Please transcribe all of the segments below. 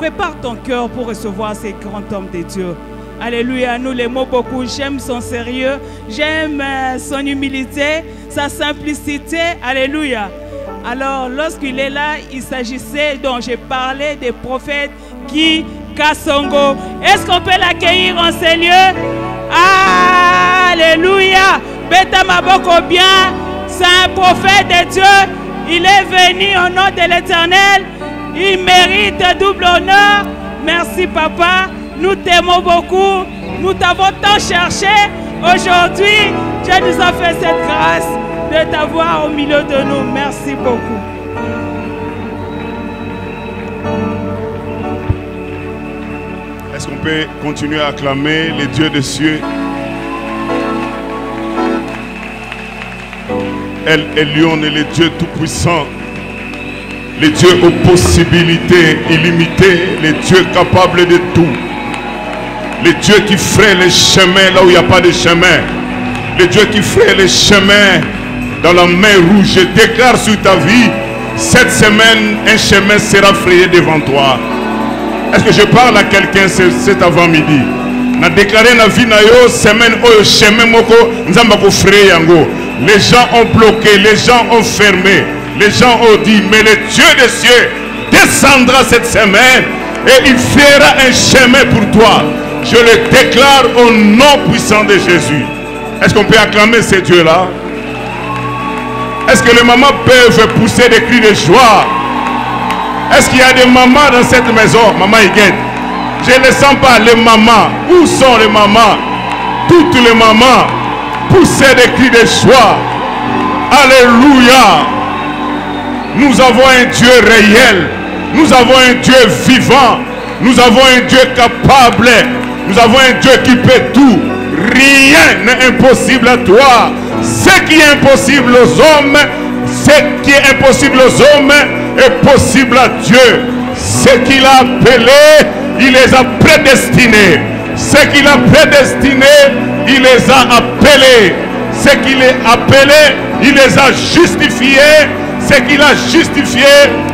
Prépare ton cœur pour recevoir ces grands hommes de Dieu. Alléluia, nous l'aimons beaucoup. J'aime son sérieux, j'aime son humilité, sa simplicité. Alléluia. Alors, lorsqu'il est là, il s'agissait, donc j'ai parlé des prophètes Guy Kassongo. Est-ce qu'on peut l'accueillir en ces lieux? Alléluia. Beta Maboko bien, c'est un prophète de Dieu. Il est venu au nom de l'Éternel. Il mérite double honneur. Merci papa. Nous t'aimons beaucoup. Nous t'avons tant cherché. Aujourd'hui, Dieu nous a fait cette grâce de t'avoir au milieu de nous. Merci beaucoup. Est-ce qu'on peut continuer à acclamer les dieux des cieux? El Elyon est le Dieu tout-puissant, le Dieu aux possibilités illimitées, le Dieu capable de tout, le Dieu qui ferait les chemins là où il n'y a pas de chemin, le Dieu qui ferait les chemins dans la mer rouge. Je déclare sur ta vie, cette semaine, un chemin sera frayé devant toi. Est-ce que je parle à quelqu'un cet avant-midi? Na déclaré na vie na yo semaine au chemin moko nzamba ko frayer yango. Les gens ont bloqué, les gens ont fermé, les gens ont dit, mais le Dieu des cieux descendra cette semaine et il fera un chemin pour toi. Je le déclare au nom puissant de Jésus. Est-ce qu'on peut acclamer ces dieux-là? Est-ce que les mamans peuvent pousser des cris de joie? Est-ce qu'il y a des mamans dans cette maison? Maman Higuette, je ne sens pas les mamans. Où sont les mamans? Toutes les mamans pousser des cris de joie. Alléluia. Nous avons un Dieu réel. Nous avons un Dieu vivant. Nous avons un Dieu capable. Nous avons un Dieu qui peut tout. Rien n'est impossible à toi. Ce qui est impossible aux hommes, ce qui est impossible aux hommes est possible à Dieu. Ce qu'il a appelé, il les a prédestinés. Ce qu'il a prédestiné, il les a appelés. Ce qu'il a appelé, il les a justifiés. Ce qu'il a justifié,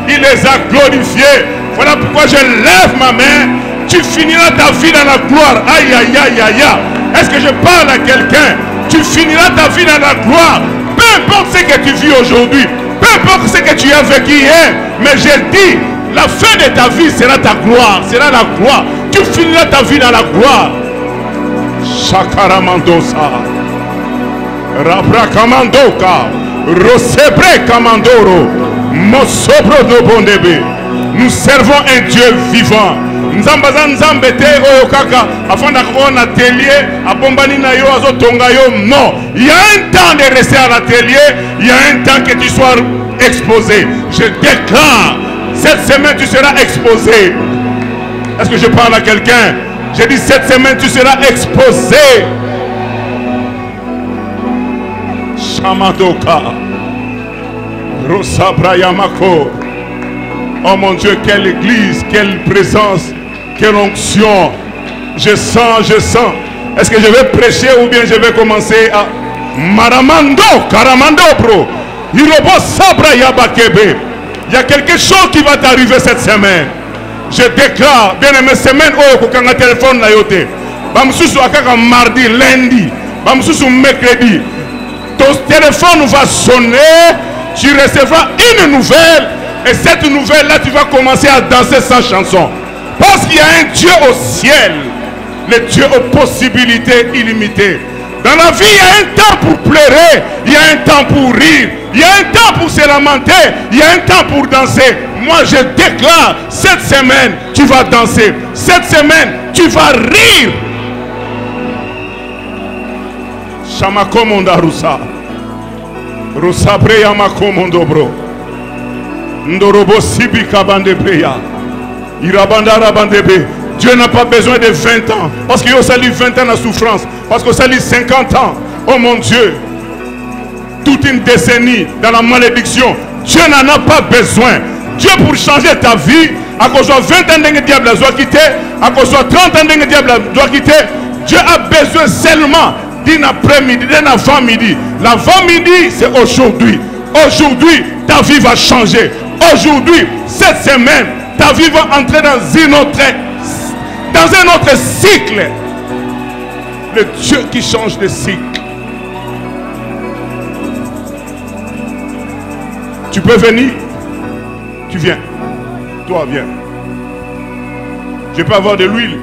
il les a glorifiés. Voilà pourquoi je lève ma main. Tu finiras ta vie dans la gloire. Aïe, aïe, aïe, aïe, aïe. Est-ce que je parle à quelqu'un? Tu finiras ta vie dans la gloire. Peu importe ce que tu vis aujourd'hui. Peu importe ce que tu as vécu hier. Mais je dis, la fin de ta vie sera ta gloire. Sera la gloire. Tu finiras ta vie dans la gloire. Shakaramandosa. Rabra Kamandoka. Rosebre Kamandoro. Mosobro no Bondebe. Nous servons un Dieu vivant. Nzambazan Nzambete Oyokaka. Afin d'avoir un atelier. À Bombani na yo azo tonga yo. Non. Il y a un temps de rester à l'atelier. Il y a un temps que tu sois exposé. Je déclare. Cette semaine tu seras exposé. Est-ce que je parle à quelqu'un? J'ai dit cette semaine tu seras exposé. Shamadoka. Rosa Brayamako. Oh mon Dieu, quelle église, quelle présence, quelle onction. Je sens, je sens. Est-ce que je vais prêcher ou bien je vais commencer à Maramando, Karamando Pro. Hirobo Sabra Yabakebe. Il y a quelque chose qui va t'arriver cette semaine. Je déclare, bien aimé, semaine où tu as un téléphone là yote. Bamsusu akaka mardi, lundi, bamsusu mercredi. Ton téléphone va sonner, tu recevras une nouvelle et cette nouvelle là tu vas commencer à danser sans chanson. Parce qu'il y a un Dieu au ciel, le Dieu aux possibilités illimitées. Dans la vie, il y a un temps pour pleurer, il y a un temps pour rire, il y a un temps pour se lamenter, il y a un temps pour danser. Moi, je déclare, cette semaine, tu vas danser. Cette semaine, tu vas rire. Shamakomonda Rusa. Rusa Breya Makomondo Bro. Ndorobo Sibi Kabande Breya. Irabandara Bandebe. Dieu n'a pas besoin de 20 ans. Parce qu'il y a aussi 20 ans de souffrance. Parce qu'il y a 50 ans. Oh mon Dieu. Toute une décennie dans la malédiction. Dieu n'en a pas besoin. Dieu pour changer ta vie. À cause de 20 ans de diable doit quitter. À cause de 30 ans de diable doit quitter. Dieu a besoin seulement d'un après-midi, d'un avant-midi. L'avant-midi c'est aujourd'hui. Aujourd'hui ta vie va changer. Aujourd'hui, cette semaine, ta vie va entrer dans un autre cycle. Le Dieu qui change de cycle. Tu peux venir. Tu viens. Toi, viens. Je peux avoir de l'huile.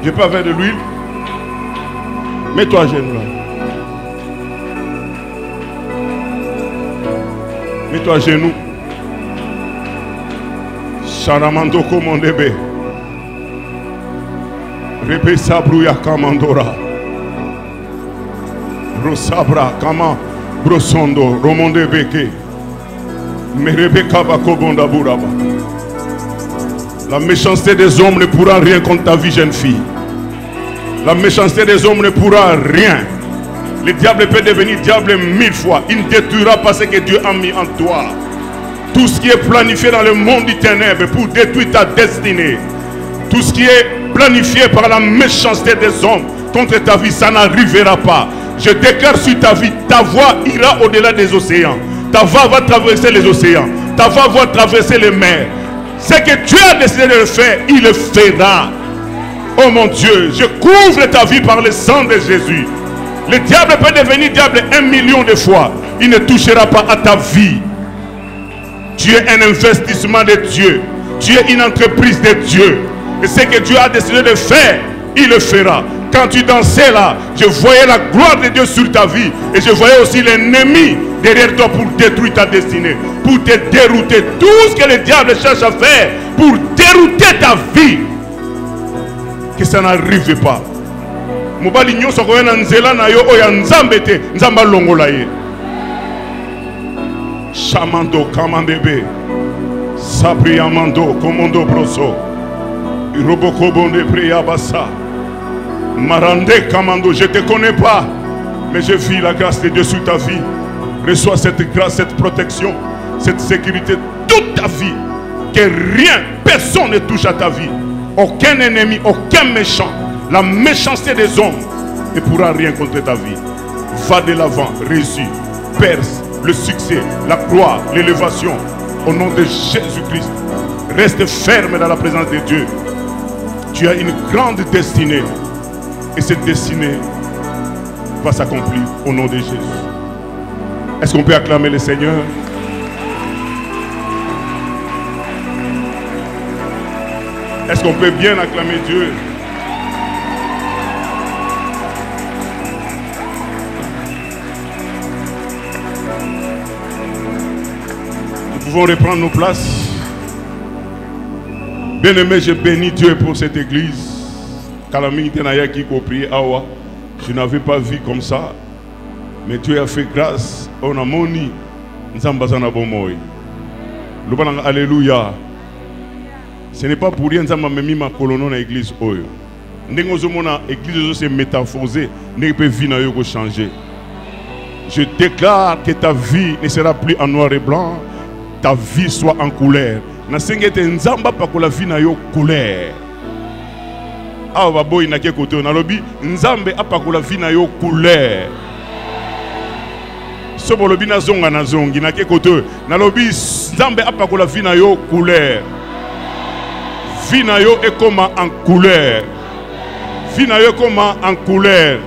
Je peux avoir de l'huile. Mets-toi à genoux là. Mets-toi à genoux. Sharamando komondebe. Rebe sabruya kamandora. Rosabra kama brosondo romonde beke. Merebe kabako bonda buraba. La méchanceté des hommes ne pourra rien contre ta vie, jeune fille. La méchanceté des hommes ne pourra rien. Le diable peut devenir diable 1000 fois. Il ne détruira pas ce que Dieu a mis en toi. Tout ce qui est planifié dans le monde du ténèbre pour détruire ta destinée. Tout ce qui est planifié par la méchanceté des hommes contre ta vie, ça n'arrivera pas. Je déclare sur ta vie, ta voix ira au-delà des océans. Ta voix va traverser les océans. Ta voix va traverser les mers. Ce que Dieu a décidé de le faire, il le fera. Oh mon Dieu, je couvre ta vie par le sang de Jésus. Le diable peut devenir diable 1 million de fois. Il ne touchera pas à ta vie. Tu es un investissement de Dieu. Tu es une entreprise de Dieu. Et ce que Dieu a décidé de faire, il le fera. Quand tu dansais là, je voyais la gloire de Dieu sur ta vie. Et je voyais aussi l'ennemi derrière toi pour détruire ta destinée. Pour te dérouter. Tout ce que le diable cherche à faire pour dérouter ta vie. Que ça n'arrive pas. Mobali nyoso ko na nzela na yo oya nzambe te nzamba longola ye. Chamando kamandebe. Sabri amando komondo broso. Iroboko bonde priya basa. Marande kamando, je te connais pas, mais je vis la grâce de Dieu sur ta vie. Reçois cette grâce, cette protection, cette sécurité toute ta vie. Que rien, personne ne touche à ta vie. Aucun ennemi, aucun méchant. La méchanceté des hommes ne pourra rien contre ta vie. Va de l'avant, réussis, perce le succès, la gloire, l'élévation. Au nom de Jésus-Christ, reste ferme dans la présence de Dieu. Tu as une grande destinée. Et cette destinée va s'accomplir au nom de Jésus. Est-ce qu'on peut acclamer le Seigneur? Est-ce qu'on peut bien acclamer Dieu? Nous pouvons reprendre nos places. Bien-aimé, je bénis Dieu pour cette église. Je n'avais pas vu comme ça. Mais Dieu a fait grâce. On a moni. Alléluia. Ce n'est pas pour rien que je mis ma colonne dans l'église. L'église s'est métamorphosée. Je déclare que ta vie ne sera plus en noir et blanc. Ta vie soit en couleur. La vie n'a couleur. Ah, baboy na ke kote na lobi nzambe apakola vie na yo couleur. Sobo lobi na zonga na zongi na ke kote na lobi nzambe apakola vie na yo couleur. Vie na yo est comme en couleur. Vie na yo comme en couleur.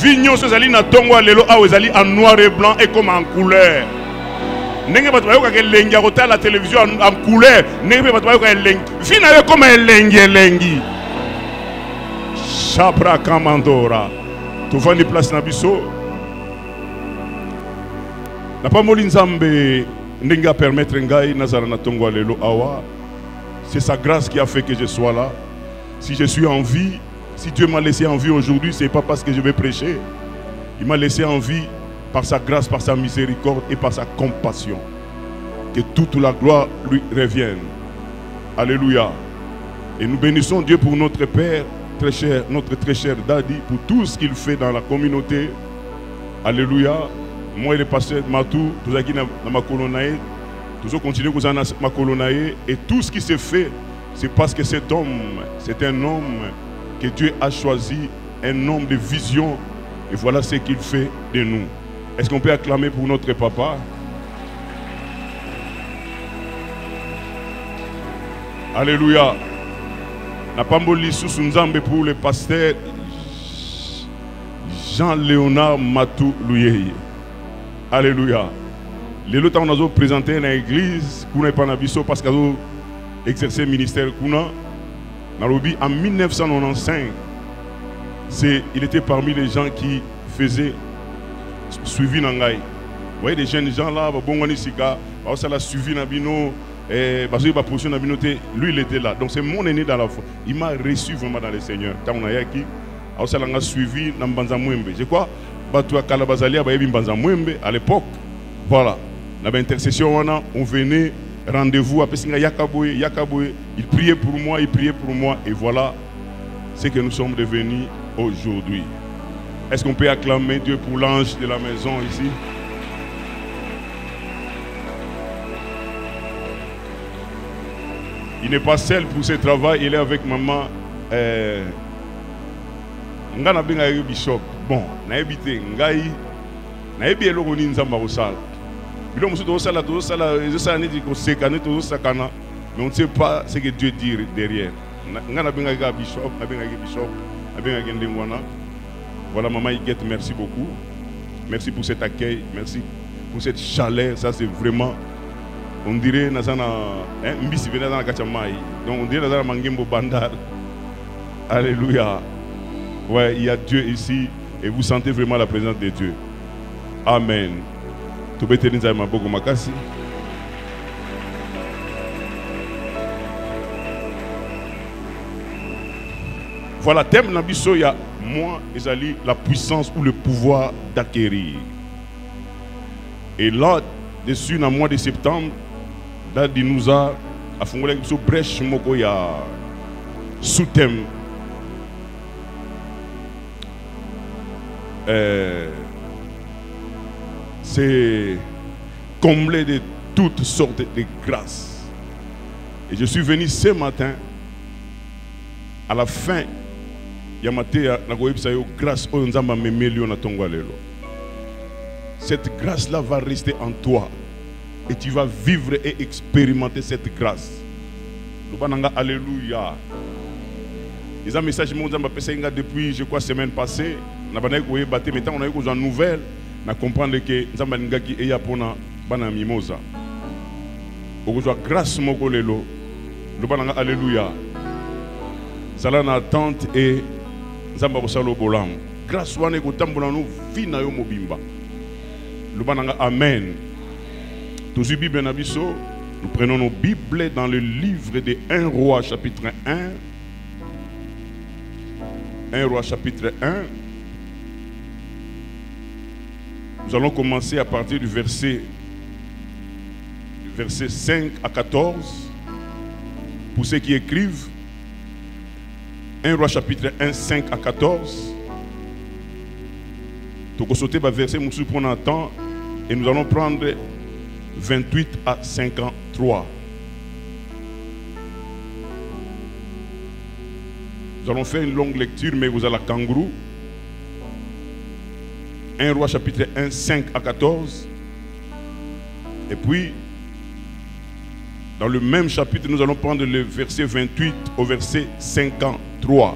Vie nyonso zali na tongo lelo awe zali en noir et blanc et comme en couleur. Nenge bato bayoka ke lengi ya kota la télévision en couleur. Nenge bato bayoka lengi. Vie na yo comme lengi. Chabra Kamandora. Tu vas ni place na biso. Na pa moli nzambe ndinga permettre ngai nazara na tongo lelo awa. C'est sa grâce qui a fait que je sois là. Si je suis en vie, si Dieu m'a laissé en vie aujourd'hui, c'est pas parce que je vais prêcher. Il m'a laissé en vie par sa grâce, par sa miséricorde et par sa compassion. Que toute la gloire lui revienne. Alléluia. Et nous bénissons Dieu pour notre Père très cher, notre très cher Daddy, pour tout ce qu'il fait dans la communauté. Alléluia. Moi et le pasteur Matou, tous qui dans ma colonaïe, toujours continuer à ma colonaïe. Et tout ce qui s'est fait, c'est parce que cet homme, c'est un homme que Dieu a choisi, un homme de vision. Et voilà ce qu'il fait de nous. Est-ce qu'on peut acclamer pour notre papa? Alléluia. La pamboli sous Nzambe pour le pasteur Jean-Léonard Matou Louyeye. Alléluia. Les autres on a présenté dans l'église qu'on n'est pas nabiso parce qu'ils ont exercé le ministère qu'on a. En 1995, il était parmi les gens qui faisaient suivi Nangai. Vous voyez des jeunes gens là, ça l'a suivi Nabino, lui il était là. Donc c'est mon aîné dans la foi. Il m'a reçu vraiment dans le Seigneur. Quand on a yaki, ça l'a suivi dans Banza Mwembe. Je crois, Batua Kalabazalia, Banza Mwembe à l'époque. Voilà. Dans l'intercession, on venait, rendez-vous, il priait pour moi, et voilà ce que nous sommes devenus aujourd'hui. Est-ce qu'on peut acclamer Dieu pour l'ange de la maison ici? Il n'est pas seul pour ce travail, il est avec maman. Ngana benga bishop. Bon, na ebité ngai na ebi eloko ni nzamba kosala. Bilo musu to sala neti ko sekana to sakana, mais on ne sait pas ce que Dieu dit derrière. Ngana benga bishop, na benga bishop, na benga ndengwana. Voilà maman Iguette, merci beaucoup. Merci pour cet accueil, merci pour cette chaleur, ça c'est vraiment on dirait nazana mbisi vena na kachamai. Donc on dirait nazana mangembo bandar. Alléluia. Ouais, il y a Dieu ici et vous sentez vraiment la présence de Dieu. Amen. Voilà, thème Nabiso, il y a moi, Ezali, la puissance ou le pouvoir d'acquérir. Et là, dessus, dans le mois de septembre, là, il nous a fait une brèche, il y a sous-thème. C'est comblé de toutes sortes de grâces. Et je suis venu ce matin, à la fin, cette grâce-là va rester en toi. Et tu vas vivre et expérimenter cette grâce. Alléluia. Ils ont un message depuis, je crois, semaine passée. On a eu une nouvelle. On comprend que nous avons une mimosa. Grâce à alléluia. Cela en attente et nous avons bolam. Grâce à nous, amen. Nous prenons nos Bibles dans le livre de 1 Roi chapitre 1. 1 Roi chapitre 1. Nous allons commencer à partir du verset 5 à 14. Pour ceux qui écrivent, 1 Roi chapitre 1, 5 à 14. Donc, on saute le verset, nous prenons un temps et nous allons prendre 28 à 53. Nous allons faire une longue lecture, mais vous allez à kangourou. 1 Roi chapitre 1, 5 à 14. Et puis, dans le même chapitre, nous allons prendre le verset 28 au verset 53.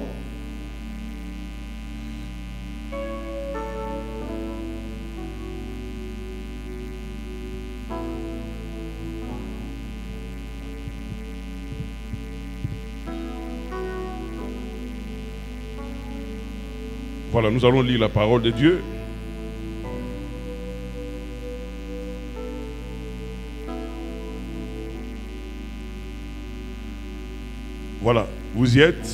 Voilà, nous allons lire la parole de Dieu. Voilà, vous y êtes.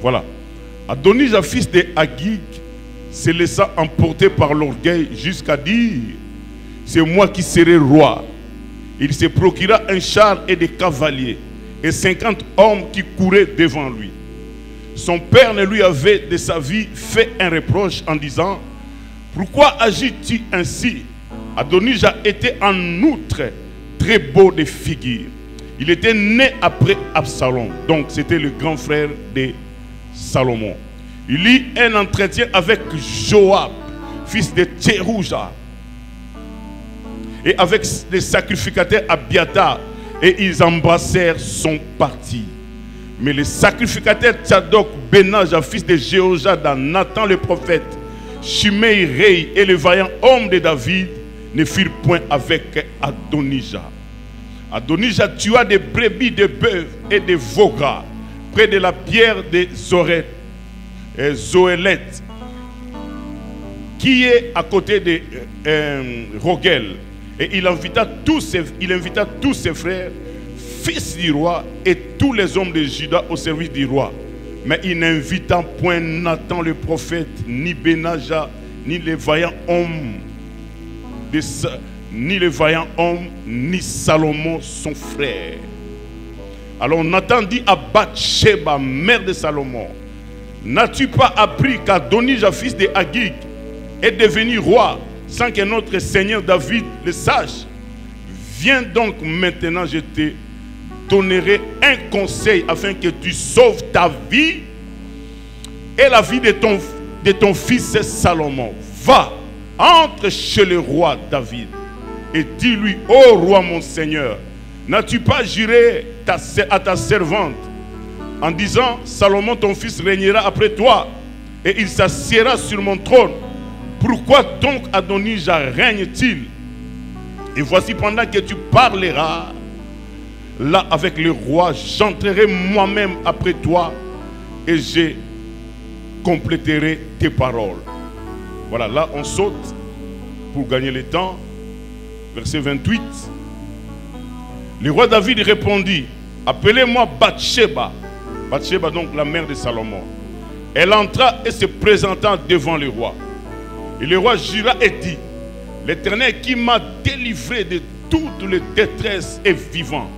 Voilà. Adonija, fils de Agig, se laissa emporter par l'orgueil jusqu'à dire: c'est moi qui serai roi. Il se procura un char et des cavaliers et 50 hommes qui couraient devant lui. Son père ne lui avait de sa vie fait un reproche en disant: pourquoi agis-tu ainsi? Adonija était en outre très beau de figure. Il était né après Absalom, donc c'était le grand frère de Salomon. Il eut un entretien avec Joab, fils de Tserouja, et avec les sacrificateurs Abiatar et ils embrassèrent son parti. Mais les sacrificateurs Tsadok, Benaja, fils de Jéhojada, Nathan le prophète, Shimei, Rei et les vaillants hommes de David ne firent point avec Adonijah. Adonijah tua des brebis, des bœufs et des veaux gras près de la pierre de Zoélet, qui est à côté de Rogel. Et il invita tous ses frères, fils du roi, et tous les hommes de Juda au service du roi. Mais il n'invita point Nathan le prophète, ni Benaja, ni les vaillants hommes, ni Salomon son frère. Alors Nathan dit à Bathsheba, mère de Salomon, n'as-tu pas appris qu'Adonijah, fils de Hagig, est devenu roi sans que notre Seigneur David le sache? Viens donc maintenant, je te donnerai un conseil afin que tu sauves ta vie et la vie de ton fils Salomon. Va, entre chez le roi David et dis-lui, ô roi mon Seigneur, n'as-tu pas juré à ta servante en disant, Salomon ton fils régnera après toi et il s'assiera sur mon trône? Pourquoi donc Adonijah règne-t-il? Et voici, pendant que tu parleras là avec le roi, j'entrerai moi-même après toi et je compléterai tes paroles. Voilà, là on saute pour gagner le temps. Verset 28. Le roi David répondit, appelez-moi Bathsheba. Bathsheba, donc la mère de Salomon. Elle entra et se présenta devant le roi. Et le roi jura et dit, l'Éternel qui m'a délivré de toutes les détresses est vivant.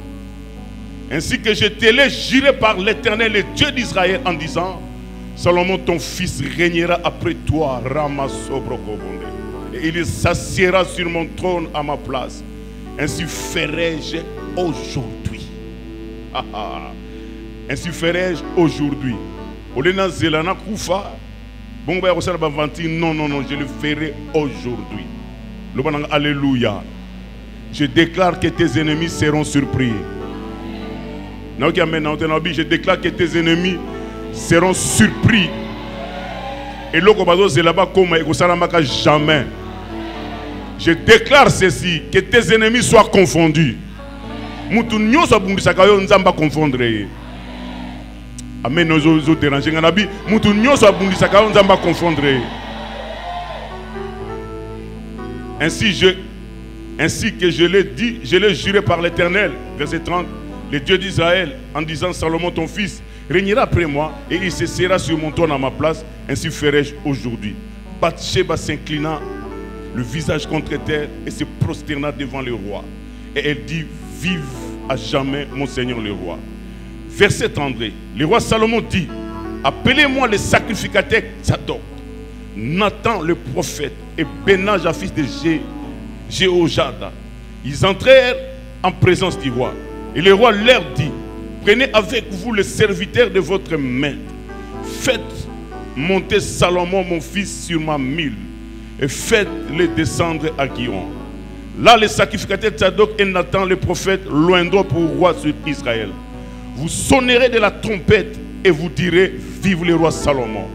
Ainsi que je te l'ai juré par l'Éternel, le Dieu d'Israël, en disant, Salomon ton fils régnera après toi, Ramasobrokobonde. Et il s'assiera sur mon trône à ma place. Ainsi ferai-je aujourd'hui. Ainsi ferai-je aujourd'hui. Olena Zelana Koufa. Non, je le ferai aujourd'hui. Alléluia. Je déclare que tes ennemis seront surpris. Je déclare que tes ennemis seront surpris. Et l'Okobazo c'est là-bas comme jamais. Je déclare ceci, que tes ennemis soient confondus. Amen. Nous autres dérangés. Ainsi que je l'ai dit, je l'ai juré par l'Éternel. Verset 30. Le Dieu d'Israël, en disant, Salomon ton fils régnera après moi et il se sera sur mon trône à ma place. Ainsi ferai-je aujourd'hui. Bathsheba s'inclina le visage contre terre et se prosterna devant le roi. Et elle dit, vive à jamais mon Seigneur le roi. Verset 32. Le roi Salomon dit, appelez-moi les sacrificateurs Tsadok, Nathan le prophète et Benaja fils de Jéhojada. Ils entrèrent en présence du roi. Et le roi leur dit, prenez avec vous le serviteur de votre maître. Faites monter Salomon mon fils sur ma mule et faites-le descendre à Guion. Là les sacrificateurs Tsadok et Nathan le prophète loindront pour roi sur Israël. Vous sonnerez de la trompette et vous direz, vive le roi Salomon.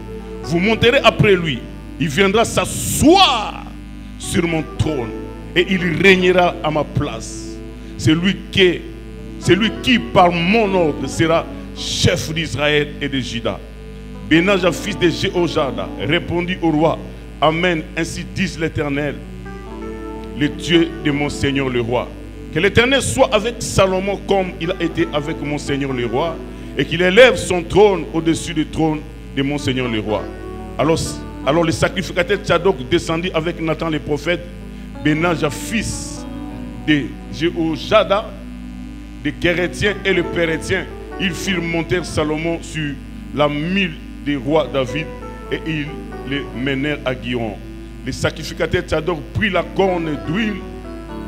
Vous monterez après lui. Il viendra s'asseoir sur mon trône et il régnera à ma place. C'est lui qui par mon ordre sera chef d'Israël et de Juda. Benaja fils de Jéhojada répondit au roi, Amen, ainsi dit l'Éternel, le Dieu de mon Seigneur le roi. Que l'Éternel soit avec Salomon comme il a été avec mon Seigneur le roi, et qu'il élève son trône au-dessus du trône de mon Seigneur le roi. Alors le sacrificateur Tsadok descendit avec Nathan le prophète, Benaja fils de Jéhojada, des Kérétiens et le Pérétien. Ils firent monter Salomon sur la mule du roi David et ils les menèrent à Guion. Les sacrificateurs Tsadok prit la corne d'huile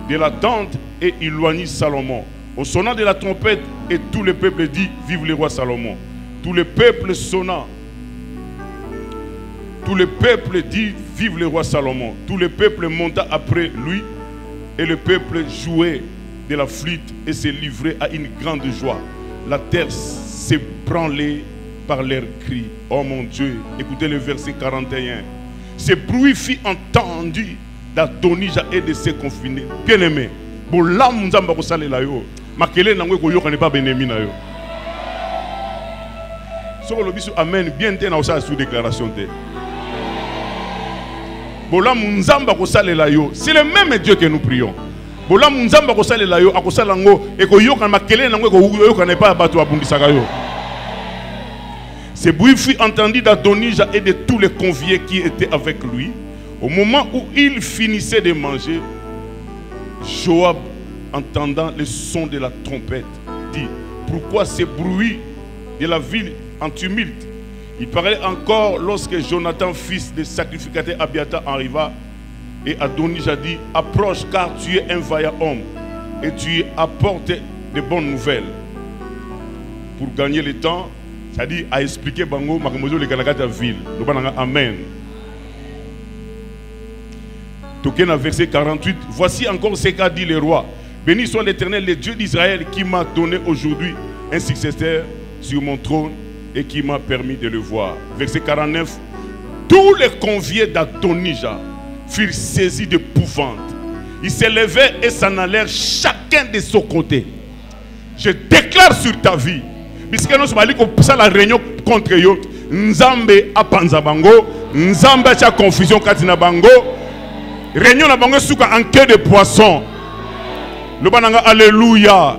de la tente et éloignit Salomon. Au sonnant de la trompette, et tout le peuple dit, vive le roi Salomon. Tout le peuple sonna. Tout le peuple dit, vive le roi Salomon. Tout le peuple monta après lui et le peuple jouait de la flûte et se livraient à une grande joie. La terre s'ébranlait par leurs cris. Oh mon Dieu, écoutez le verset 41. Ce bruit fit entendu d'Adonija et de ses confinés. Bien-aimés, bolam nzamba ko salela yo, makele nangwe ko yoka ne pas benemi na yo. Soko lo biso amen bien te na osa sous déclaration te. Bolam nzamba ko salela yo, c'est le même Dieu que nous prions. Bolam nzamba ko salela yo, akosala ngo e ko yoka makele nangwe ko yoka ne pas bato abundisaka yo. Ce bruit fut entendu d'Adonija et de tous les conviés qui étaient avec lui. Au moment où il finissait de manger, Joab, entendant le son de la trompette, dit: pourquoi ce bruit de la ville en tumulte? Il parlait encore lorsque Jonathan, fils du sacrificateur Abiathar, arriva, et Adonija dit: approche, car tu es un vaillant homme et tu apportes de bonnes nouvelles. Pour gagner le temps, c'est-à-dire à expliquer Bango, Makamozo, le Kanakata ville. Amen. Token à verset 48. Voici encore ce qu'a dit le roi. Béni soit l'Éternel, le Dieu d'Israël, qui m'a donné aujourd'hui un successeur sur mon trône et qui m'a permis de le voir. Verset 49. Tous les conviés d'Adonija furent saisis d'épouvante. Ils s'élevaient et s'en allèrent chacun de son côté. Je déclare sur ta vie, puisque nous sommes allés pour la réunion contre eux, Nzambe a panza bango, Nzambe a confusion katina bango, réunion na bango souka en queue de poisson. Le bananga alléluia.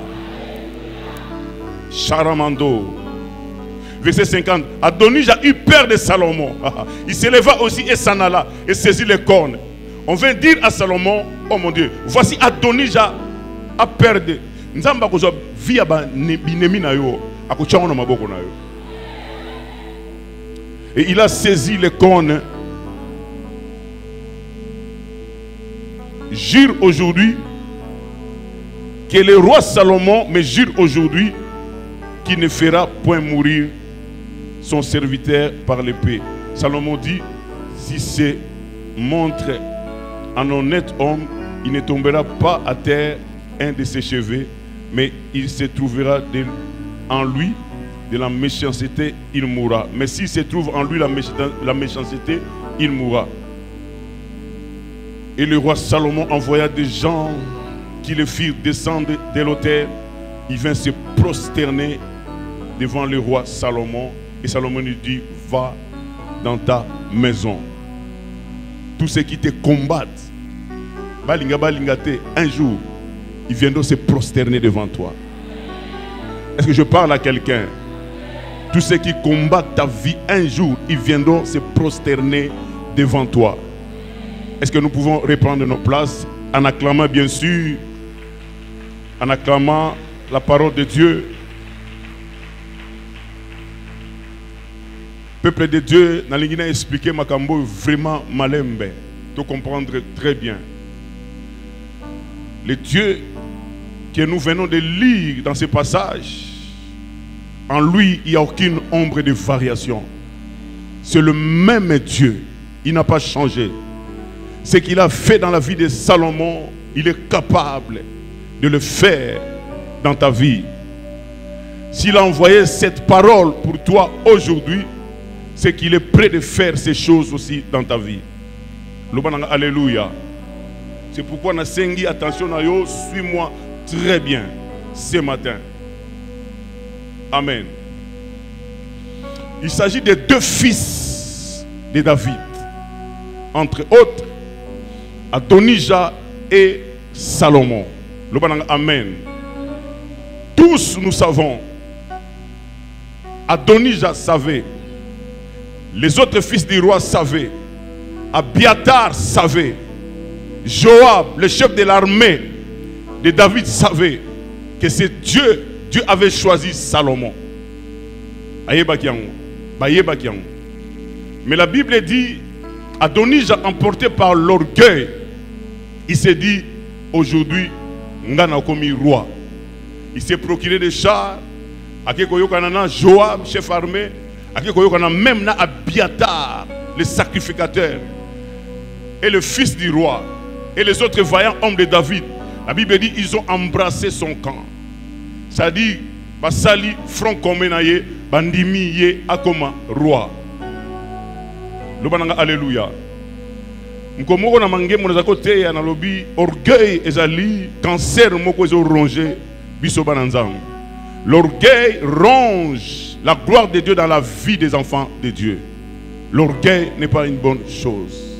Charamando. Verset 50. Adonija eut peur de Salomon. Il s'éleva aussi et s'en alla et saisit les cornes. On vient dire à Salomon: oh mon Dieu, voici Adonija a peur de Nzamba kozo via ba binemi na yo. Et il a saisi les cornes. Jure aujourd'hui que le roi Salomon me jure aujourd'hui qu'il ne fera point mourir son serviteur par l'épée. Salomon dit: si se montre un honnête homme, il ne tombera pas à terre un de ses cheveux, mais il se trouvera en lui de la méchanceté, il mourra. Mais s'il se trouve en lui la méchanceté, il mourra. Et le roi Salomon envoya des gens qui le firent descendre de l'autel. Il vint se prosterner devant le roi Salomon. Et Salomon lui dit: va dans ta maison. Tous ceux qui te combattent, un jour, ils viendront se prosterner devant toi. Est-ce que je parle à quelqu'un? Tous ceux qui combattent ta vie, un jour, ils viendront se prosterner devant toi. Est-ce que nous pouvons reprendre nos places en acclamant, bien sûr, en acclamant la parole de Dieu? Peuple de Dieu, n'a expliqué Makambo vraiment malembe, de comprendre très bien. Le Dieu que nous venons de lire dans ce passage, en lui, il n'y a aucune ombre de variation. C'est le même Dieu. Il n'a pas changé. Ce qu'il a fait dans la vie de Salomon, il est capable de le faire dans ta vie. S'il a envoyé cette parole pour toi aujourd'hui, c'est qu'il est prêt de faire ces choses aussi dans ta vie. Alléluia. C'est pourquoi Nasengi, attention à yo, suis-moi très bien ce matin. Amen. Il s'agit des deux fils de David, entre autres Adonija et Salomon. Amen. Tous nous savons, Adonija savait, les autres fils du roi savaient, Abiathar savait, Joab, le chef de l'armée de David, savait que c'est Dieu. Dieu avait choisi Salomon. Mais la Bible dit, Adonija, emporté par l'orgueil, il s'est dit: aujourd'hui, Ngana commis roi. Il s'est procuré des chars. Joab, chef armé. Même Abiathar, le sacrificateur. Et le fils du roi. Et les autres vaillants hommes de David. La Bible dit ils ont embrassé son camp. Ça dit, basali front komenaye, bandimi ye akoma roi. Lobananga alléluia. Nkomoko na mange mona côté ya na lobi orgueil ezali cancer moko ezo ronger biso bananzang. L'orgueil ronge la gloire de Dieu dans la vie des enfants de Dieu. L'orgueil n'est pas une bonne chose.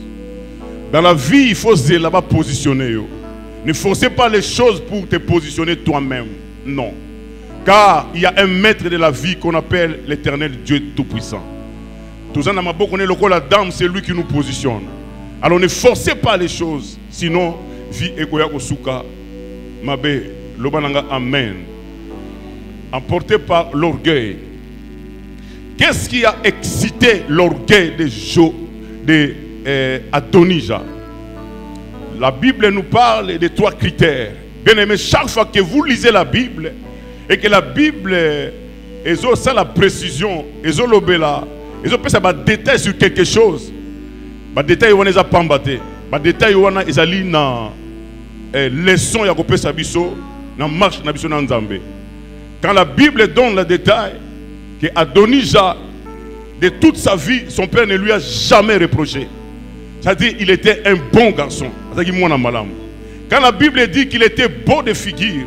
Dans la vie, il faut se là-bas positionner. Ne forcez pas les choses pour te positionner toi-même. Non. Car il y a un maître de la vie qu'on appelle l'Éternel Dieu Tout-Puissant. Tout ça, la dame, c'est lui qui nous positionne. Alors ne forcez pas les choses. Sinon, vie ekoya kosuka. Mabe, lobananga amen. Emporté par l'orgueil. Qu'est-ce qui a excité l'orgueil de Adonija? La Bible nous parle de 3 critères. Bien aimé, chaque fois que vous lisez la Bible et que la Bible est ça la précision, et l'obéla, et peut ça détail sur quelque chose. Ba détail on les a pambaté. Ba détail on a ezali na leçon ya kopé sabiso na marche na biso na Nzambe. Quand la Bible donne le détail que Adonija, de toute sa vie, son père ne lui a jamais reproché. C'est-à-dire qu'il était un bon garçon. Quand la Bible dit qu'il était beau de figure,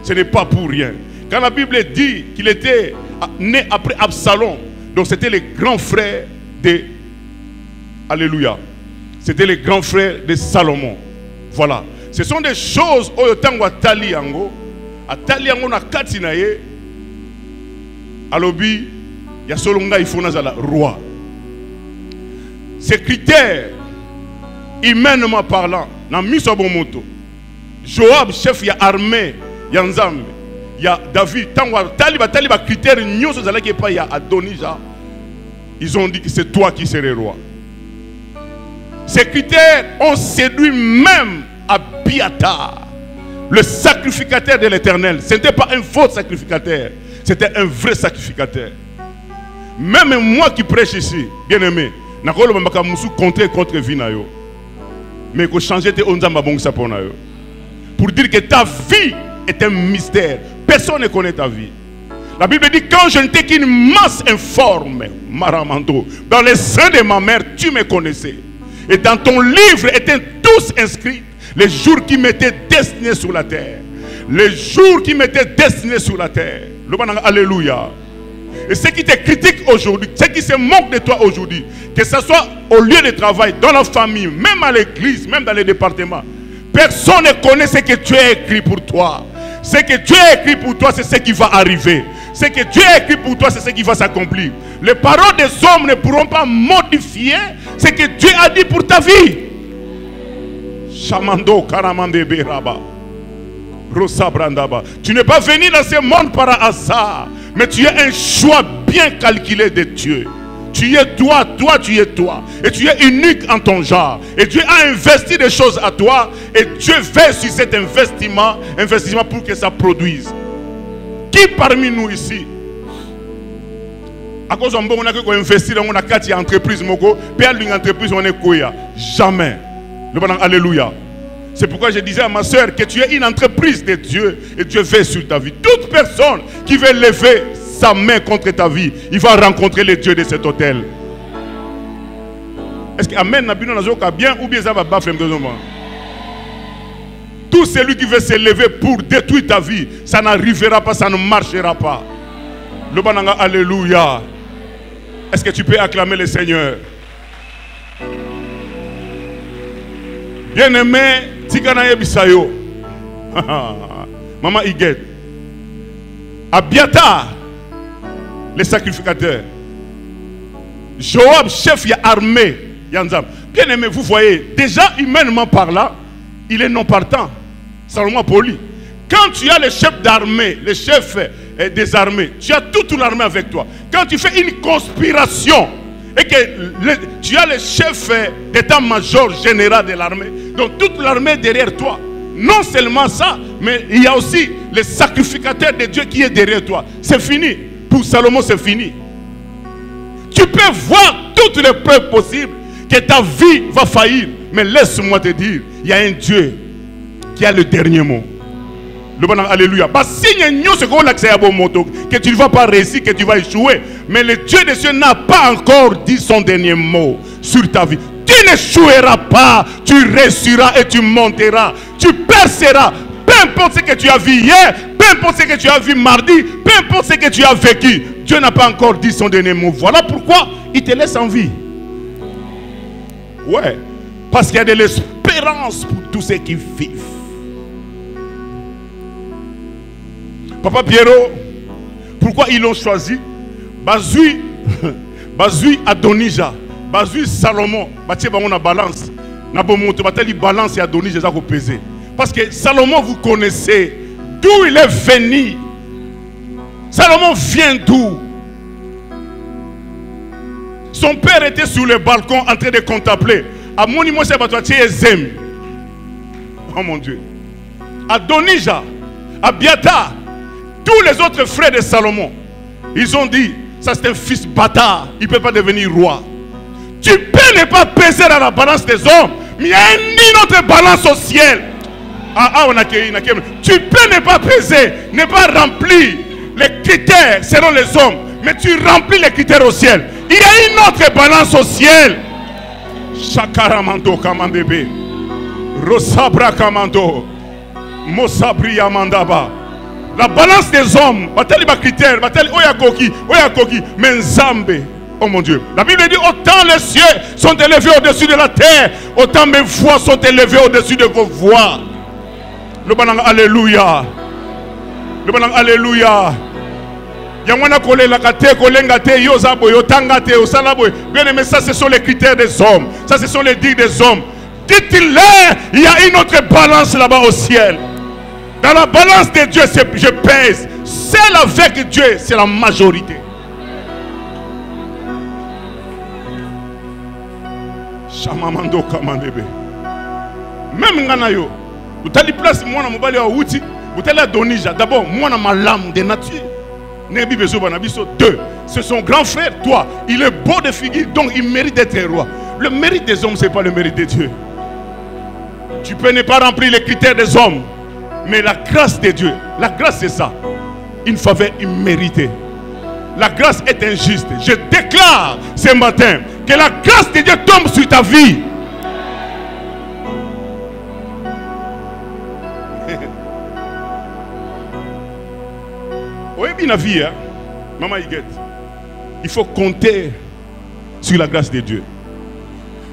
ce n'est pas pour rien. Quand la Bible dit qu'il était né après Absalom, donc c'était le grand frère de... Alléluia. C'était le grand frère de Salomon. Voilà. Ce sont des choses où tango atali yango na katina ye alobi ya solonga il faut nazala roi. Ces critères humainement parlant na miso bomoto Joab chef ya armée ya Nzambe ya David tango tali ba critères nyoso zala ki pa ya Adonija, ils ont dit que c'est toi qui serais roi. Ces critères ont séduit même Abiatar, le sacrificateur de l'Éternel. Ce n'était pas un faux sacrificateur, c'était un vrai sacrificateur. Même moi qui prêche ici, bien aimé, je ne contre Vinayo. Mais il faut changer tes onzamba bongsa pour dire que ta vie est un mystère. Personne ne connaît ta vie. La Bible dit, quand je n'étais qu'une masse informe, Maramando, dans les seins de ma mère, tu me connaissais. Et dans ton livre étaient tous inscrits les jours qui m'étaient destinés sur la terre. Les jours qui m'étaient destinés sur la terre. Alléluia. Et ceux qui te critiquent aujourd'hui, ceux qui se moquent de toi aujourd'hui, que ce soit au lieu de travail, dans la famille, même à l'église, même dans les départements, personne ne connaît ce que Dieu a écrit pour toi. Ce que Dieu a écrit pour toi, c'est ce qui va arriver. Ce que Dieu a écrit pour toi, c'est ce qui va s'accomplir. Les paroles des hommes ne pourront pas modifier ce que Dieu a dit pour ta vie. Shamando Karamande Beraba. Rosa Brandaba. Tu n'es pas venu dans ce monde par hasard, mais tu es un choix bien calculé de Dieu. Tu es toi, tu es toi. Et tu es unique en ton genre. Et Dieu a investi des choses à toi. Et Dieu veille sur cet investissement pour que ça produise. Qui parmi nous ici, à cause on a investir dans une entreprise, une entreprise, on est quoi? Jamais. Alléluia. C'est pourquoi je disais à ma soeur que tu es une entreprise de Dieu et Dieu veille sur ta vie. Toute personne qui veut lever sa main contre ta vie, il va rencontrer les dieux de cet hôtel. Est-ce que Amen n'a bien ou bien ça va bafler? Tout celui qui veut se lever pour détruire ta vie, ça n'arrivera pas, ça ne marchera pas. Le bananga, alléluia. Est-ce que tu peux acclamer le Seigneur? Bien-aimé, Tikanaye Bisayo. Maman Iguet. Abiatar, le sacrificateur. Joab, chef de l'armée. Bien-aimé, vous voyez, déjà humainement parlant, il est non partant. Salomon poli. Quand tu as le chef d'armée, le chef des armées, tu as toute l'armée avec toi. Quand tu fais une conspiration et que tu as le chef d'état-major général de l'armée, donc toute l'armée derrière toi. Non seulement ça, mais il y a aussi le sacrificateur de Dieu qui est derrière toi. C'est fini. Pour Salomon, c'est fini. Tu peux voir toutes les preuves possibles que ta vie va faillir. Mais laisse-moi te dire, il y a un Dieu qui a le dernier mot. Le bon alléluia. Bah signe ce qu'on a à bon moto, que tu ne vas pas réussir, que tu vas échouer. Mais le Dieu des cieux n'a pas encore dit son dernier mot sur ta vie. Tu n'échoueras pas, tu réussiras et tu monteras, tu perceras. Peu importe ce que tu as vu hier, peu importe ce que tu as vu mardi, peu importe ce que tu as vécu, Dieu n'a pas encore dit son dernier mot. Voilà pourquoi il te laisse en vie. Ouais, parce qu'il y a de l'espérance pour tous ceux qui vivent. Papa Pierrot, pourquoi ils l'ont choisi? Bazui Adonija, Bazui Salomon, on a balance. Balance et Adonija ça peser. Parce que Salomon, vous connaissez d'où il est venu. Salomon vient d'où? Son père était sur le balcon en train de contempler. À Monimo Zem. Oh mon Dieu. Adonija, Abiatar, tous les autres frères de Salomon, ils ont dit, ça c'est un fils bâtard, il ne peut pas devenir roi. Tu peux ne pas peser dans la balance des hommes, mais il y a une autre balance au ciel. Tu peux ne pas peser, ne pas remplir les critères selon les hommes, mais tu remplis les critères au ciel. Il y a une autre balance au ciel. Shakaramando Kamandebe, Rosabra Kamando, Mosabri Yamandaba. La balance des hommes, batali ba critères, batali oyakoki, menzambe. Oh mon Dieu. La Bible dit autant les cieux sont élevés au-dessus de la terre, autant mes voix sont élevées au-dessus de vos voix. Le banang alléluia. Le banang alléluia. Yamwana kole la kate kolenga te yozabo yotanga te osalabo. Bien aimé, ça ce sont les critères des hommes. Ça ce sont les dires des hommes. Dites-leur, il y a une autre balance là-bas au ciel. Dans la balance de Dieu, je pèse. Celle avec Dieu, c'est la majorité. Shamamando kamandebe. Même nganayo. Vous avez place moi na mobali wa wuti, vous avez Adonija. D'abord, moi na ma lame de nature. Nebi bezo banabiso 2. C'est son grand frère, toi. Il est beau de figure, donc il mérite d'être roi. Le mérite des hommes, ce n'est pas le mérite de Dieu. Tu peux ne pas remplir les critères des hommes. Mais la grâce de Dieu, la grâce c'est ça, une faveur imméritée. La grâce est injuste. Je déclare ce matin que la grâce de Dieu tombe sur ta vie. Oui, bien vie, hein? Maman Iguette. Il faut compter sur la grâce de Dieu.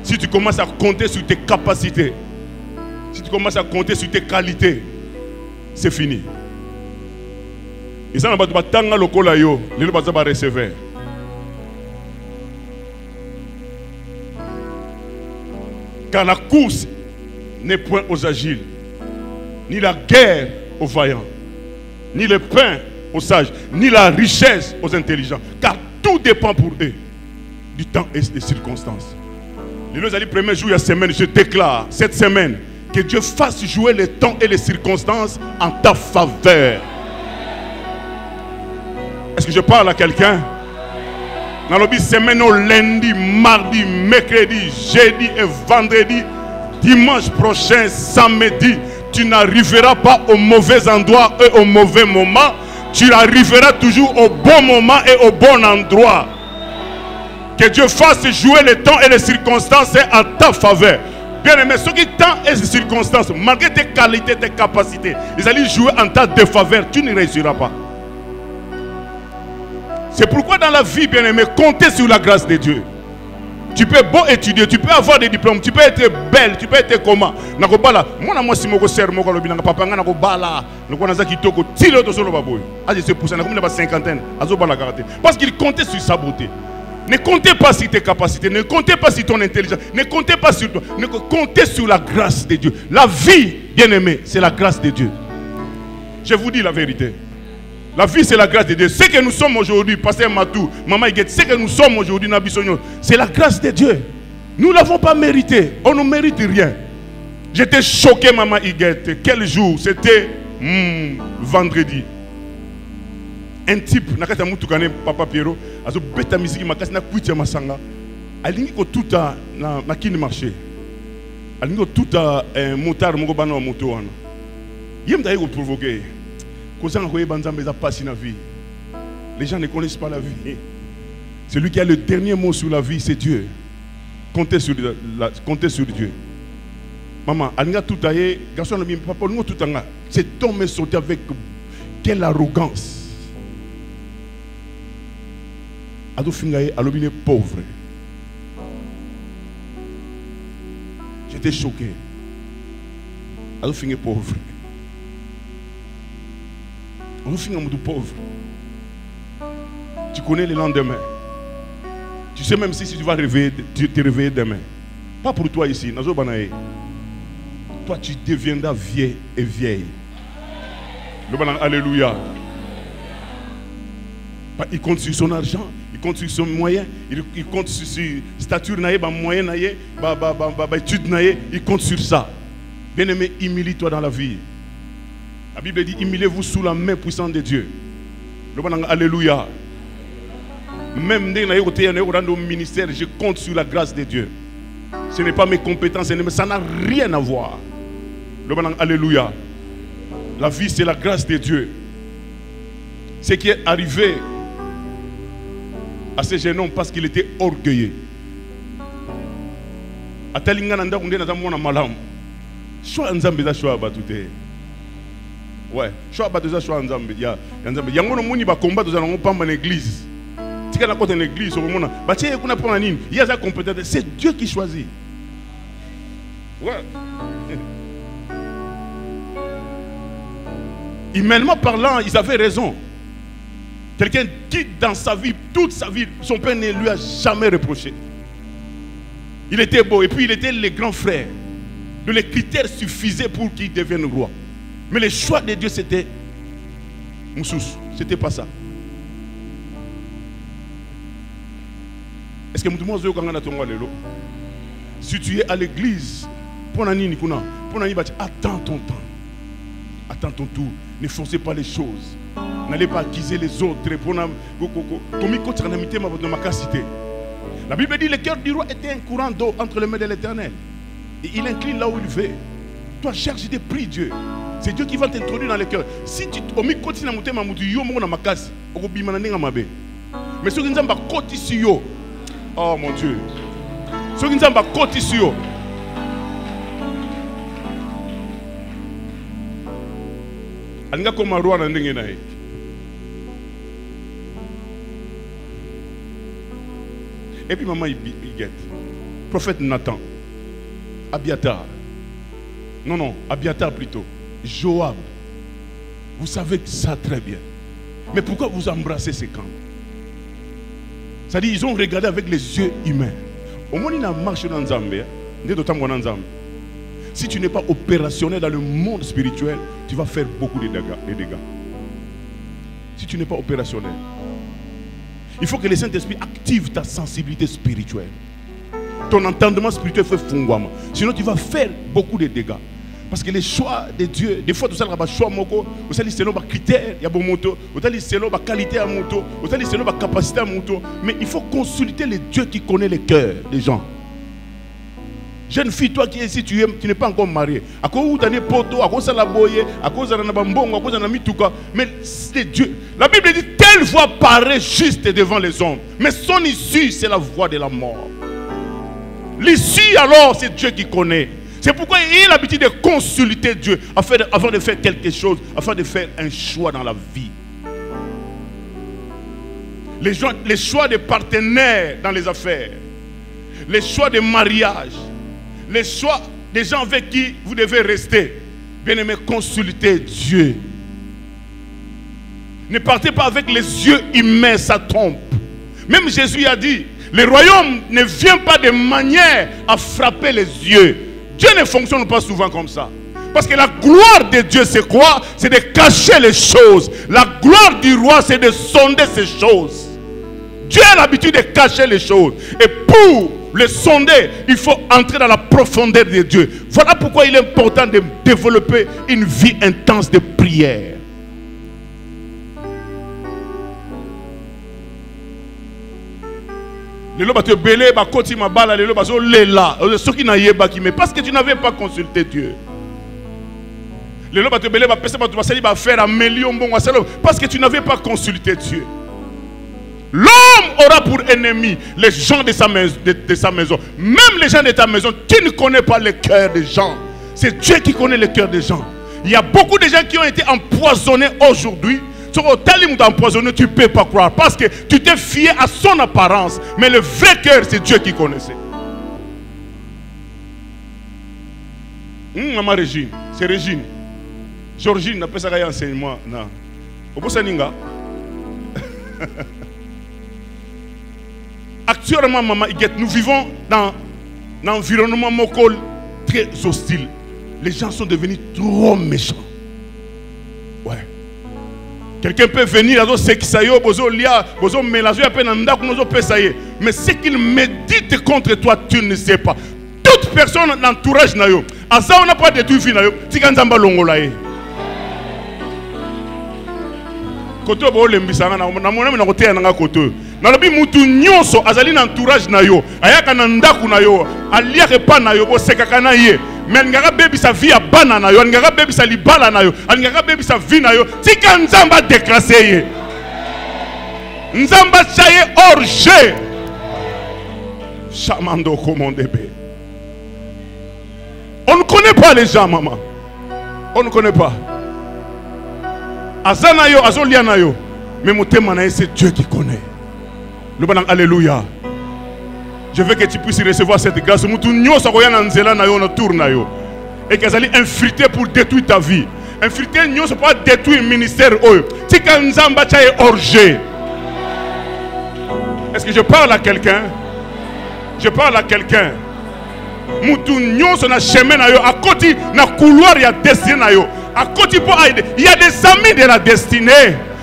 Si tu commences à compter sur tes capacités, si tu commences à compter sur tes qualités, c'est fini. Et ça, on va tanga lokola yo, les gens vont recevoir. Car la course n'est point aux agiles, ni la guerre aux vaillants, ni le pain aux sages, ni la richesse aux intelligents. Car tout dépend pour eux du temps et des circonstances. Les premiers jours de la semaine, je déclare cette semaine que Dieu fasse jouer les temps et les circonstances en ta faveur. Est-ce que je parle à quelqu'un? Dans la semaine au lundi, mardi, mercredi, jeudi et vendredi, dimanche prochain, samedi, tu n'arriveras pas au mauvais endroit et au mauvais moment. Tu arriveras toujours au bon moment et au bon endroit. Que Dieu fasse jouer les temps et les circonstances en ta faveur. Bien aimé, ce qui temps et les circonstances, malgré tes qualités, tes capacités, ils allaient jouer en ta défaveur, tu ne réussiras pas. C'est pourquoi dans la vie, bien aimé, comptez sur la grâce de Dieu. Tu peux beau étudier, tu peux avoir des diplômes, tu peux être belle, tu peux être comment. Moi, si je suis papa, parce qu'il comptait sur sa beauté. Ne comptez pas sur tes capacités, ne comptez pas sur ton intelligence, ne comptez pas sur toi, ne comptez sur la grâce de Dieu. La vie, bien aimé, c'est la grâce de Dieu. Je vous dis la vérité. La vie, c'est la grâce de Dieu. Ce que nous sommes aujourd'hui, Pasteur Matou, Maman Iguette, ce que nous sommes aujourd'hui, c'est la grâce de Dieu. Nous ne l'avons pas mérité. On ne mérite rien. J'étais choqué, Maman Iguette. Quel jour? C'était vendredi. Un type, Papa Pierrot, a bêta musique, il a quitté Masanga. Il a tout à marché. Il a tout à motard, moto. Les gens ne connaissent pas la vie. Celui qui a le dernier mot sur la vie, c'est Dieu. Comptez sur Dieu. Maman, cet homme est sorti avec quelle arrogance. Pauvre. J'étais choqué. Ado finge pauvre. Ado finge un pauvre. Tu connais le lendemain. Tu sais même si tu vas te réveiller demain. Pas pour toi ici. Toi tu deviendras vieux et vieille. Alléluia. Il compte sur son argent, il compte sur son moyen, il compte sur sa stature, moyen, étude, il compte sur ça. Bien aimé, humilie-toi dans la vie. La Bible dit, humiliez-vous sous la main puissante de Dieu. Alléluia. Même dans le ministère, je compte sur la grâce de Dieu. Ce n'est pas mes compétences, ça n'a rien à voir. Alléluia. La vie, c'est la grâce de Dieu. Ce qui est arrivé à ce jeune homme parce qu'il était orgueilleux. Ouais, choix batuza choix nzambe ya nzambe yango no muni ba combat dans un pamba en église. Tika na côté en église au moment ba tie kuna prendre nini, il y a sa compétence, c'est Dieu qui choisit. Ouais. Humainement parlant, ils avaient raison. Quelqu'un qui dans sa vie, toute sa vie, son père ne lui a jamais reproché. Il était beau et puis il était le grand frère. Donc les critères suffisaient pour qu'il devienne roi. Mais le choix de Dieu c'était Moussous, c'était pas ça. Est-ce que si tu es à l'église, attends ton temps. Attends ton tour. Ne forcez pas les choses. N'allez pas accuser les autres. La Bible dit que le cœur du roi était un courant d'eau entre les mains de l'Éternel. Et il incline là où il veut. Toi, cherche des prix Dieu. C'est Dieu qui va t'introduire dans le cœur. Si tu continues à monter ma mouture, mais ceux qui ne sont pas côté sur oh mon Dieu. Ceux qui ne sont pas côté sur anga comme roi na ndenge nae. Et puis maman il guette. Prophète Nathan, Abiatar. Non, Abiatar plutôt. Joab. Vous savez ça très bien. Mais pourquoi vous embrassez ces camps? C'est-à-dire ils ont regardé avec les yeux humains. Au moins il a marché dans Zambie. Si tu n'es pas opérationnel dans le monde spirituel, tu vas faire beaucoup de dégâts. Si tu n'es pas opérationnel, il faut que le Saint-Esprit active ta sensibilité spirituelle. Ton entendement spirituel fait fungwama. Sinon tu vas faire beaucoup de dégâts. Parce que les choix de Dieu, des fois, tu as des choix, tu as des critères, tu as des qualités à moto, tu as des capacités à moto. Mais il faut consulter le Dieu qui connaît les cœurs des gens. Jeune fille, toi qui es ici, tu n'es pas encore marié. À cause où tu as des poteaux, à cause de la boye, à cause de la bambon, à cause de la mitouka. Mais c'est Dieu. La Bible dit telle voix paraît juste devant les hommes. Mais son issue, c'est la voix de la mort. L'issue, alors, c'est Dieu qui connaît. C'est pourquoi il a l'habitude de consulter Dieu avant de faire quelque chose, afin de faire un choix dans la vie. Les choix de partenaires dans les affaires, les choix de mariage, les choix des gens avec qui vous devez rester. Bien aimé, consultez Dieu. Ne partez pas avec les yeux humains, ça trompe. Même Jésus a dit, le royaume ne vient pas de manière à frapper les yeux. Dieu ne fonctionne pas souvent comme ça. Parce que la gloire de Dieu, c'est quoi? C'est de cacher les choses. La gloire du roi, c'est de sonder ces choses. Dieu a l'habitude de cacher les choses. Et pour le sonder, il faut entrer dans la profondeur de Dieu. Voilà pourquoi il est important de développer une vie intense de prière. Parce que tu n'avais pas consulté Dieu. Parce que tu n'avais pas consulté Dieu. L'homme aura pour ennemi les gens de sa maison. Même les gens de ta maison, tu ne connais pas le cœur des gens. C'est Dieu qui connaît le cœur des gens. Il y a beaucoup de gens qui ont été empoisonnés aujourd'hui. Tu ne peux pas croire parce que tu t'es fié à son apparence. Mais le vrai cœur, c'est Dieu qui connaissait. Maman Régine, c'est Régine. Georgine, n'a pas ça enseignement. Non. Actuellement, maman, nous vivons dans un environnement très hostile. Les gens sont devenus trop méchants. Ouais. Quelqu'un peut venir, mais ce qu'il médite contre toi, tu ne sais pas. Toute personne dans l'entourage, on n'a pas détruit. Koto bo lembisanga na mona na kote na koto na lobi mutu nyonso azali na entourage na yo ayaka na ndaku na yo aliaka pa na yo bo sekaka na ye mais ngaka bebi sa vie ya bana na yo ngaka bebi sa libala na yo ngaka bebi sa vie na yo tika nzamba déclasser ye nzamba chaye hors jeu chamando komondebe. On ne connaît pas les gens, maman. On ne connaît pas. Azanayo, Azolianayo. Mais mon thème, c'est Dieu qui connaît. Le banan, alléluia. Je veux que tu puisses recevoir cette grâce. Et qu'elle allait infiltrer pour détruire ta vie. Infiltrer, ce n'est pas détruire le ministère. Est-ce que je parle à quelqu'un? Je parle à quelqu'un. Il y a des amis de la destinée,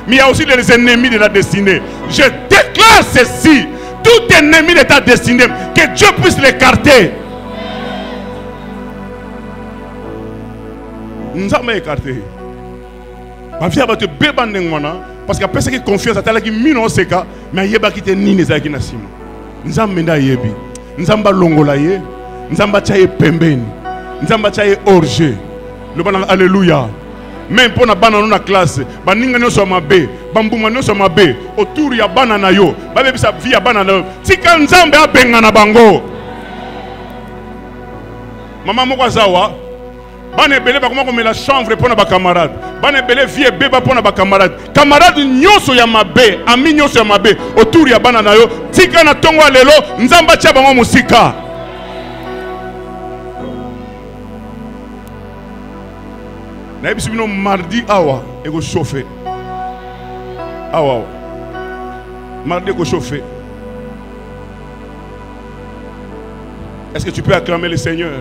mais il y a aussi des ennemis de la destinée. Je déclare ceci: tout ennemi de ta destinée, que Dieu puisse l'écarter. Nous avons écarté. Parce que personne qui confiance à ta qui mino seka, mais il y a qui te ni les aki nasimo. Nous avons menda yebi. Nous avons longolaye. Nous avons chaye pembeni. Nous avons chaye orge. Le banan alléluia. Même pour na bana na classe, baninga nyo so mabe, bambuma nyo so mabe, autour ya bana na yo, ba bebi sa vie ya bana na yo. Tika nzambe abenga na bango. Maman moko zawa, bana ebele ba comment la chanvre pour na ba camarade. Bana ebele vie beba pour na ba camarade. Camarade nyoso ya mabe, ami nyoso ya mabe, autour ya bana na yo. Tika na tongo lelo, nzamba cha bango musika. Mardi awa et go chauffer. Awa. Mardi go chauffer. Est-ce que tu peux acclamer le Seigneur?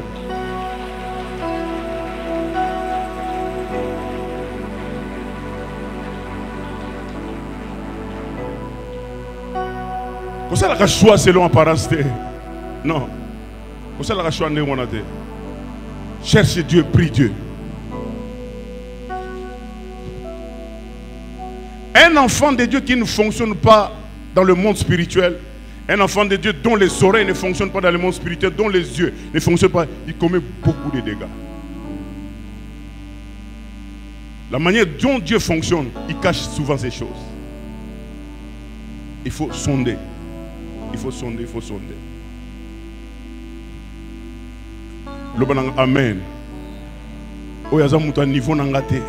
Comme ça la choix selon apparence. Non. Comme ça la choix ne on a dit. Cherche Dieu, prie Dieu. Un enfant de Dieu qui ne fonctionne pas dans le monde spirituel, un enfant de Dieu dont les oreilles ne fonctionnent pas dans le monde spirituel, dont les yeux ne fonctionnent pas, il commet beaucoup de dégâts. La manière dont Dieu fonctionne, il cache souvent ces choses. Il faut sonder. Il faut sonder, il faut sonder. Le bon amen. Oyaza muta niveau nangate.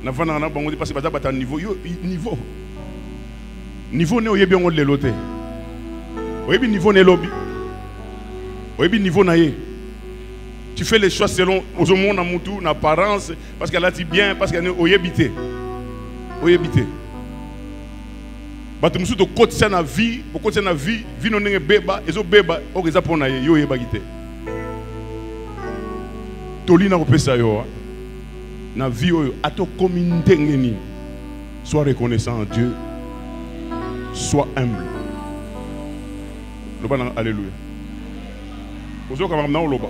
Parce que niveau niveau ne oyebi on le lote oyebi niveau ne lobby oyebi niveau na ye tu fais les choix selon au monde na mutu na apparence parce qu'elle a dit bien parce qu'elle oyebité batu musu to côté ça na vie au côté na vie no ndenge beba ezo beba okeza pona ye yo yebagité tolina ko pesa yo na vie ato communauté ngeni. Sois reconnaissant à Dieu, sois humble. Alléluia. Ozo kama na oloba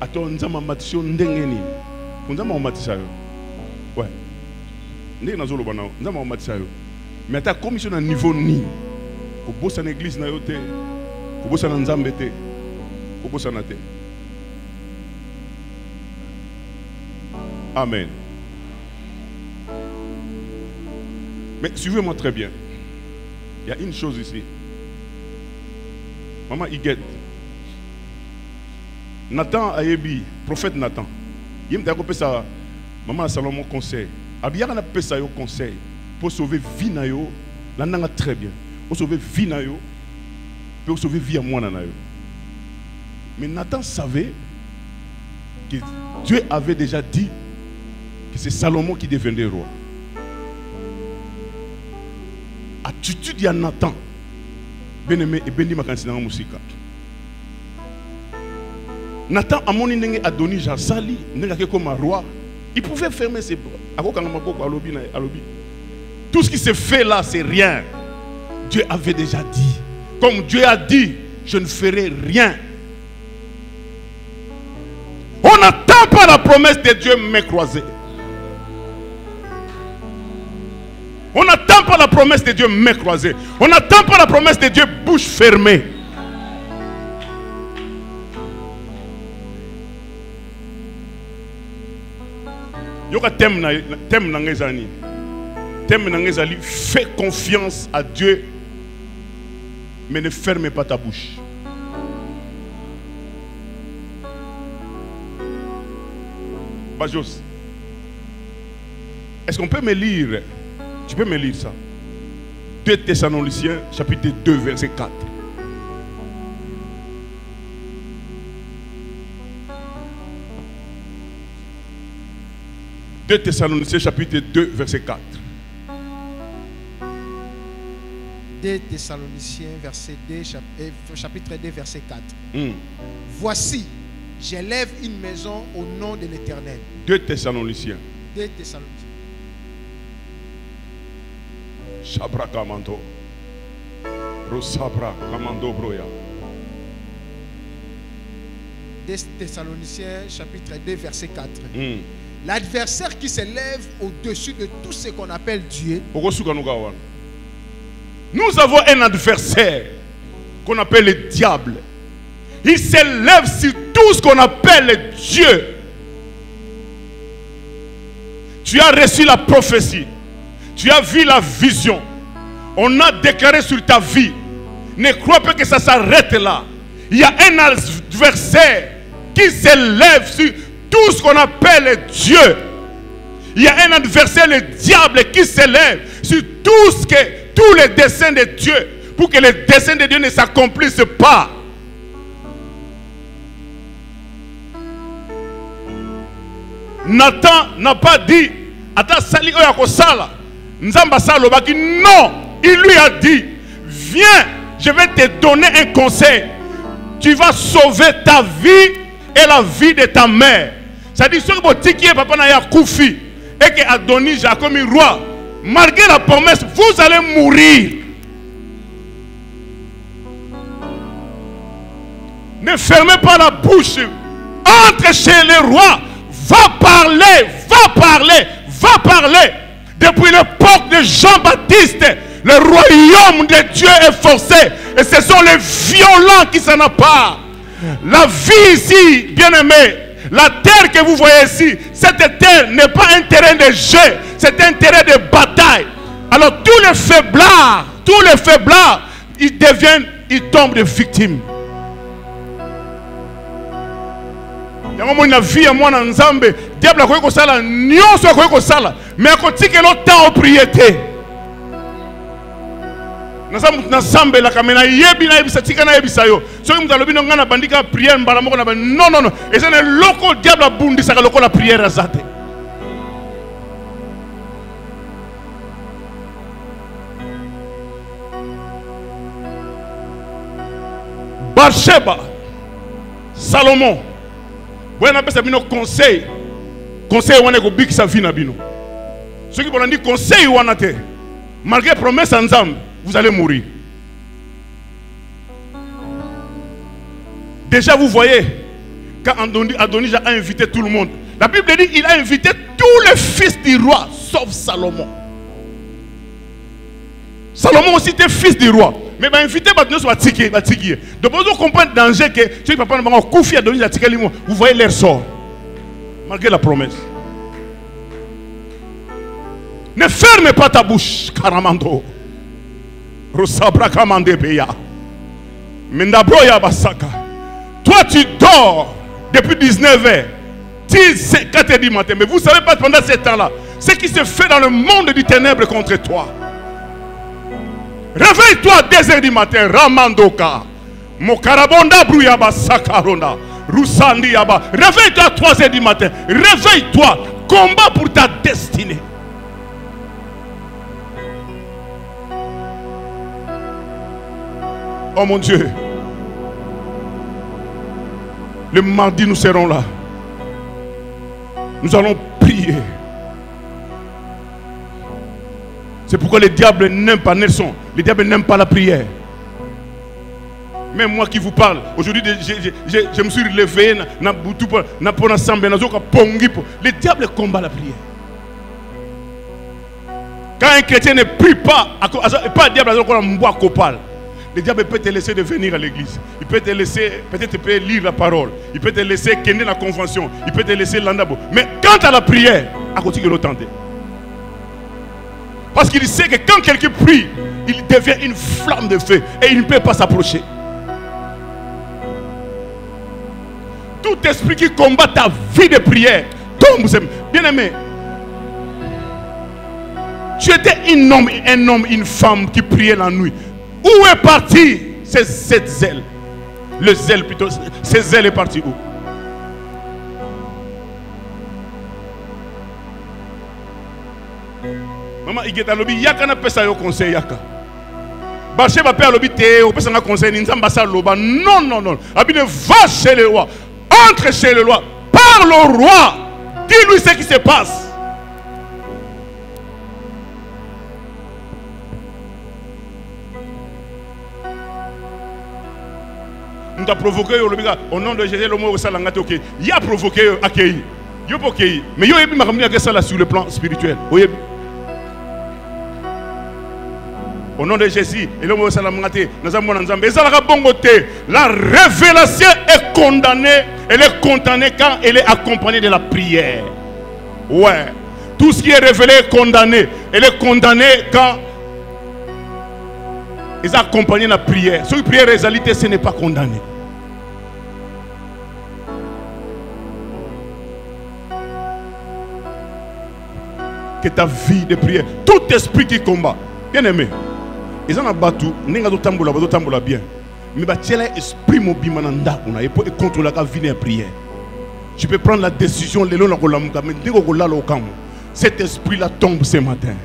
ato nzama matisho ndengeni nzama matisa yo ouais ndenge nazo loba na nzama matisa yo mais ta commission na niveau ni ko bossa na église na yo te ko bossa na nzambe te ko bossa na te Amen. Mais suivez-moi très bien. Il y a une chose ici. Maman Iguette. Nathan Ayebi, prophète Nathan. Il m'a dit ça. Maman Salomon conseil. Abiyaka na pesa yo conseil pour sauver vie na yo. La nanga très bien. Pour sauver vie na yo. Pour sauver vie à moi na yo. Mais Nathan savait que Dieu avait déjà dit que c'est Salomon qui deviendrait roi. Attitude de Nathan. Bien-aimé et béni ma candidat musique. Nathan a mon inenge Adonija Sali, n'est comme un roi. Il pouvait fermer ses bras. Tout ce qui s'est fait là, c'est rien. Dieu avait déjà dit. Comme Dieu a dit, je ne ferai rien. On n'attend pas la promesse de Dieu main croisée. On n'attend pas la promesse de Dieu main croisée. On n'attend pas la promesse de Dieu bouche fermée. Fais confiance à Dieu, mais ne ferme pas ta bouche. Bajos, est-ce qu'on peut me lire? Tu peux me lire ça? 2 Thessaloniciens, chapitre 2, verset 4. Deux Thessaloniciens chapitre 2 verset 4. 2 Thessaloniciens chapitre 2 verset 4. Voici, j'élève une maison au nom de l'Éternel. 2 Thessaloniciens. 2 Thessaloniciens. Shabra Kamando. Rosabra Kamando Broya. 2 Thessaloniciens chapitre 2 verset 4. L'adversaire qui s'élève au-dessus de tout ce qu'on appelle Dieu. Nous avons un adversaire qu'on appelle le diable. Il s'élève sur tout ce qu'on appelle Dieu. Tu as reçu la prophétie. Tu as vu la vision. On a déclaré sur ta vie. Ne crois pas que ça s'arrête là. Il y a un adversaire qui s'élève sur tout ce qu'on appelle Dieu. Il y a un adversaire, le diable, qui s'élève sur tous les desseins de Dieu, pour que les desseins de Dieu ne s'accomplissent pas. Nathan n'a pas dit Ata sali oyako sala Nzamba salo baki. Non, il lui a dit viens, je vais te donner un conseil. Tu vas sauver ta vie et la vie de ta mère. Ça dit, ce que papa n'a koufi et que Adonija a comme roi, malgré la promesse, vous allez mourir. Ne fermez pas la bouche. Entre chez les rois. Va parler, va parler, va parler. Depuis l'époque de Jean-Baptiste, le royaume de Dieu est forcé. Et ce sont les violents qui s'en emparent. La vie ici, bien-aimé, la terre que vous voyez ici, cette terre n'est pas un terrain de jeu, c'est un terrain de bataille. Alors tous les faiblards, ils tombent de victimes. Il y a un moment vie à moi dans Nzambe, diable a quoi sala, nyon soit quoi sala, mais à côté que l'autre temps priété. Nasambe la kamena yebi na yebisa tika na yebisa yo. So que mutalobi no ngana bandika prière mbala moko na non non non. Et c'est le loco diable bundi saka loko la prière azate. Bathsheba, Salomon. Bon appelle ça bino conseil. Conseil wana ko bik sa vie na bino. Ceux qui vont dire conseil wana te. Malgré promesse ensemble, vous allez mourir. Déjà vous voyez quand Adonija a invité tout le monde. La Bible dit qu'il a invité tous les fils du roi sauf Salomon. Salomon aussi était fils du roi. Mais il a invité Adonija sur Tiki. Donc vous comprenez le danger que ceux qui ne peuvent pas Adonija, vous voyez leur sort. Malgré la promesse. Ne ferme pas ta bouche, Karamando. Rosabra Kamande Beya. Mendabroya Basaka. Toi, tu dors depuis 19h. 4h du matin. Mais vous ne savez pas pendant ce temps-là ce qui se fait dans le monde du ténèbre contre toi. Réveille-toi à 2h du matin. Ramandoka. Mokarabonda Brouyaba Sakaronda. Roussandi Yaba. Réveille-toi à 3h du matin. Réveille-toi. Combat pour ta destinée. Oh mon Dieu. Le mardi, nous serons là. Nous allons prier. C'est pourquoi les diables n'aiment pas Nelson. Les diables n'aiment pas la prière. Même moi qui vous parle, aujourd'hui, je me suis relevé. Les diables combattent la prière. Quand un chrétien ne prie pas, pas le diable, le diable peut te laisser de venir à l'église. Il peut te laisser, peut-être tu peux lire la parole. Il peut te laisser kenner la convention. Il peut te laisser l'andabo. Mais quant à la prière, à côté de l'autre. Parce qu'il sait que quand quelqu'un prie, il devient une flamme de feu et il ne peut pas s'approcher. Tout esprit qui combat ta vie de prière tombe. Bien aimé, tu étais un homme, une femme qui priait la nuit. Où est parti cette zèle? Le zèle plutôt. Ce zèle est parti où? Maman, il y a un conseil. Baché va faire le conseil. Non, non, non. Abine, va chez le roi. Entre chez le roi. Parle au roi. Dis-lui ce qui se passe. Nous avons provoqué au nom de Jésus, le mot ok. Il a provoqué accueilli. Il a accueilli. Mais il a ramené ça sur le plan spirituel. Au nom de Jésus, la révélation est condamnée. Elle est condamnée quand elle est accompagnée de la prière. Ouais. Tout ce qui est révélé est condamné. Elle est condamnée quand ils accompagnent la prière. Si la prière est réalité, ce n'est pas condamné. Que ta vie de prière, tout esprit qui combat, bien aimé, ils ont battu, ils ont tamboula bien. Mais tu as l'esprit mobile et pour contrôler la vie de prière. Tu peux prendre la décision, cet esprit-là tombe ce matin.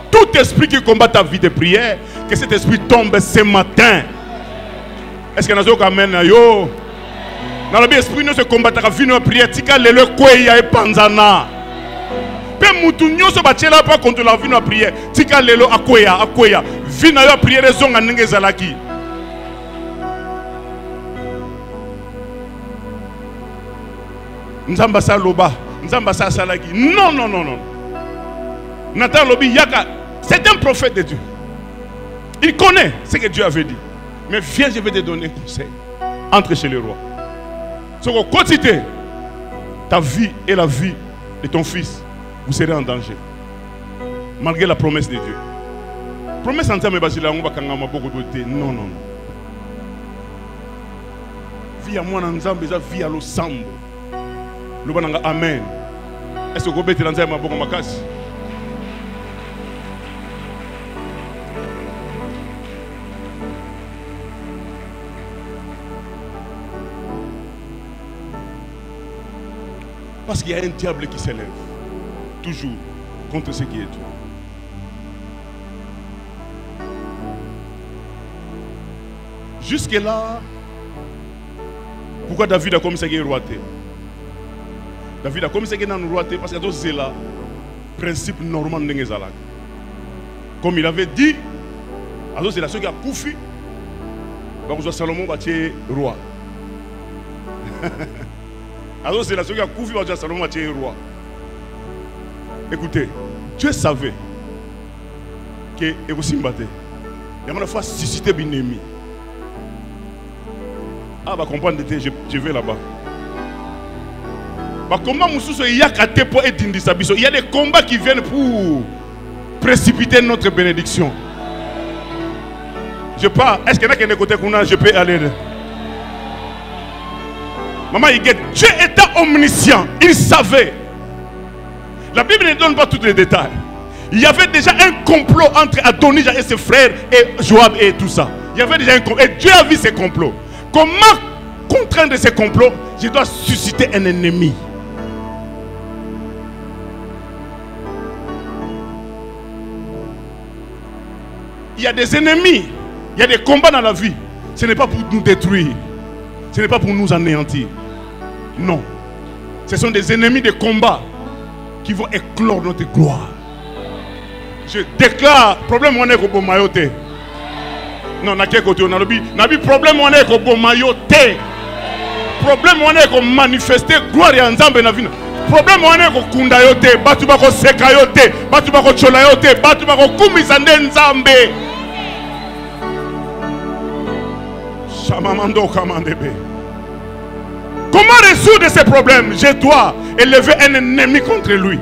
Tout esprit qui combat ta vie de prière, que cet esprit tombe ce matin. Est-ce que nous avons amen yo? Dans le esprit ne se combat ta vie de prière, tika lelo kweya e panzana. Pe mutu nyoso bachela pa contre la vie de prière, tika lelo akweya. Vie na yo prière zonga ndenge zalaki. Nzamba sa loba, nzamba sa salaki. Non, non, non, non. Nathan Lobi Yaka, c'est un prophète de Dieu. Il connaît ce que Dieu avait dit. Mais viens, je vais te donner un conseil. Entre chez le roi. Si vous continuez ta vie et la vie de ton fils, vous serez en danger. Malgré la promesse de Dieu. Promesse en termes de non, non, non. Vie à moi, vie à l'ensemble. Amen. Est-ce que vous pouvez dire que parce qu'il y a un diable qui s'élève toujours contre ce qui est Dieu. Jusque-là, pourquoi David a commencé à roi? David a commencé à roi parce que c'est là principe normal de Ngezalak. Comme il avait dit, c'est la seule qui a Koufi, Salomon va être roi. Alors c'est la seule qui a Koufi, Salomon va être roi. Écoutez, Dieu savait que il y a une fois suscité un ennemi. Ah, va comprendre, je vais là-bas. Il y a des combats qui viennent pour précipiter notre bénédiction. Je pars. Est-ce qu'il y a des côtés qu'on a? Je peux aller. Maman, Dieu était omniscient. Il savait. La Bible ne donne pas tous les détails. Il y avait déjà un complot entre Adonijah et ses frères et Joab et tout ça. Il y avait déjà un complot. Et Dieu a vu ces complots. Comment contraindre ces complots? Je dois susciter un ennemi. Il y a des ennemis. Il y a des combats dans la vie. Ce n'est pas pour nous détruire. Ce n'est pas pour nous anéantir. Non. Ce sont des ennemis de combat qui vont éclore notre gloire. Je déclare, problème on est au mayoté. Non, n'a qu'à côté on a le problème on est au mayoté. Problème on est au manifester gloire et ensemble na vie. Problème on est au kundayote, batu bako sekayote, batu bako cholayote, batu bako kumisande nzambe. Chamamando kamandebe. Comment résoudre ces problèmes? Je dois élever un ennemi contre lui.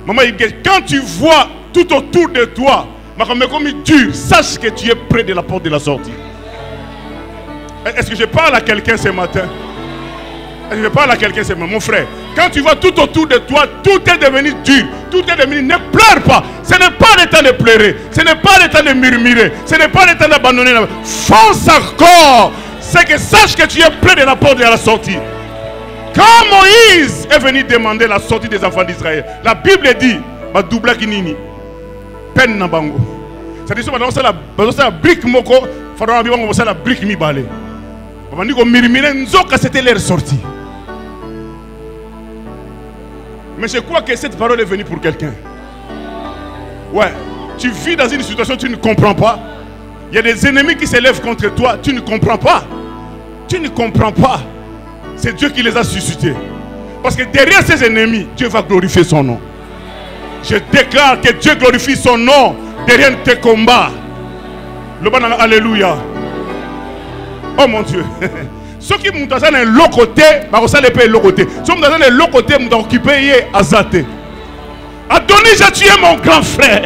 Maman, quand tu vois tout autour de toi, comme dur, sache que tu es près de la porte de la sortie. Est-ce que je parle à quelqu'un ce matin? Est-ce que je parle à quelqu'un ce matin? Mon frère, quand tu vois tout autour de toi, tout est devenu dur, tout est devenu... Ne pleure pas. Ce n'est pas le temps de pleurer. Ce n'est pas le temps de murmurer. Ce n'est pas le temps d'abandonner. Fonce encore. C'est que sache que tu es près de la porte de la sortie. Quand Moïse est venu demander la sortie des enfants d'Israël, la Bible dit, double kinini, peine na bango. C'est-à-dire que la brique moko, la brique mi balé. C'était leur sortie. Mais je crois que cette parole est venue pour quelqu'un. Ouais, tu vis dans une situation, tu ne comprends pas. Il y a des ennemis qui s'élèvent contre toi, tu ne comprends pas. Tu ne comprends pas. C'est Dieu qui les a suscités. Parce que derrière ces ennemis, Dieu va glorifier son nom. Je déclare que Dieu glorifie son nom derrière tes combats. Le bon alléluia. Oh mon Dieu. Ceux qui sont dans le côté, ils sont le côté. Ceux qui sont dans le côté, ils sont occupés à Zate. Adonijah, tu es mon grand frère.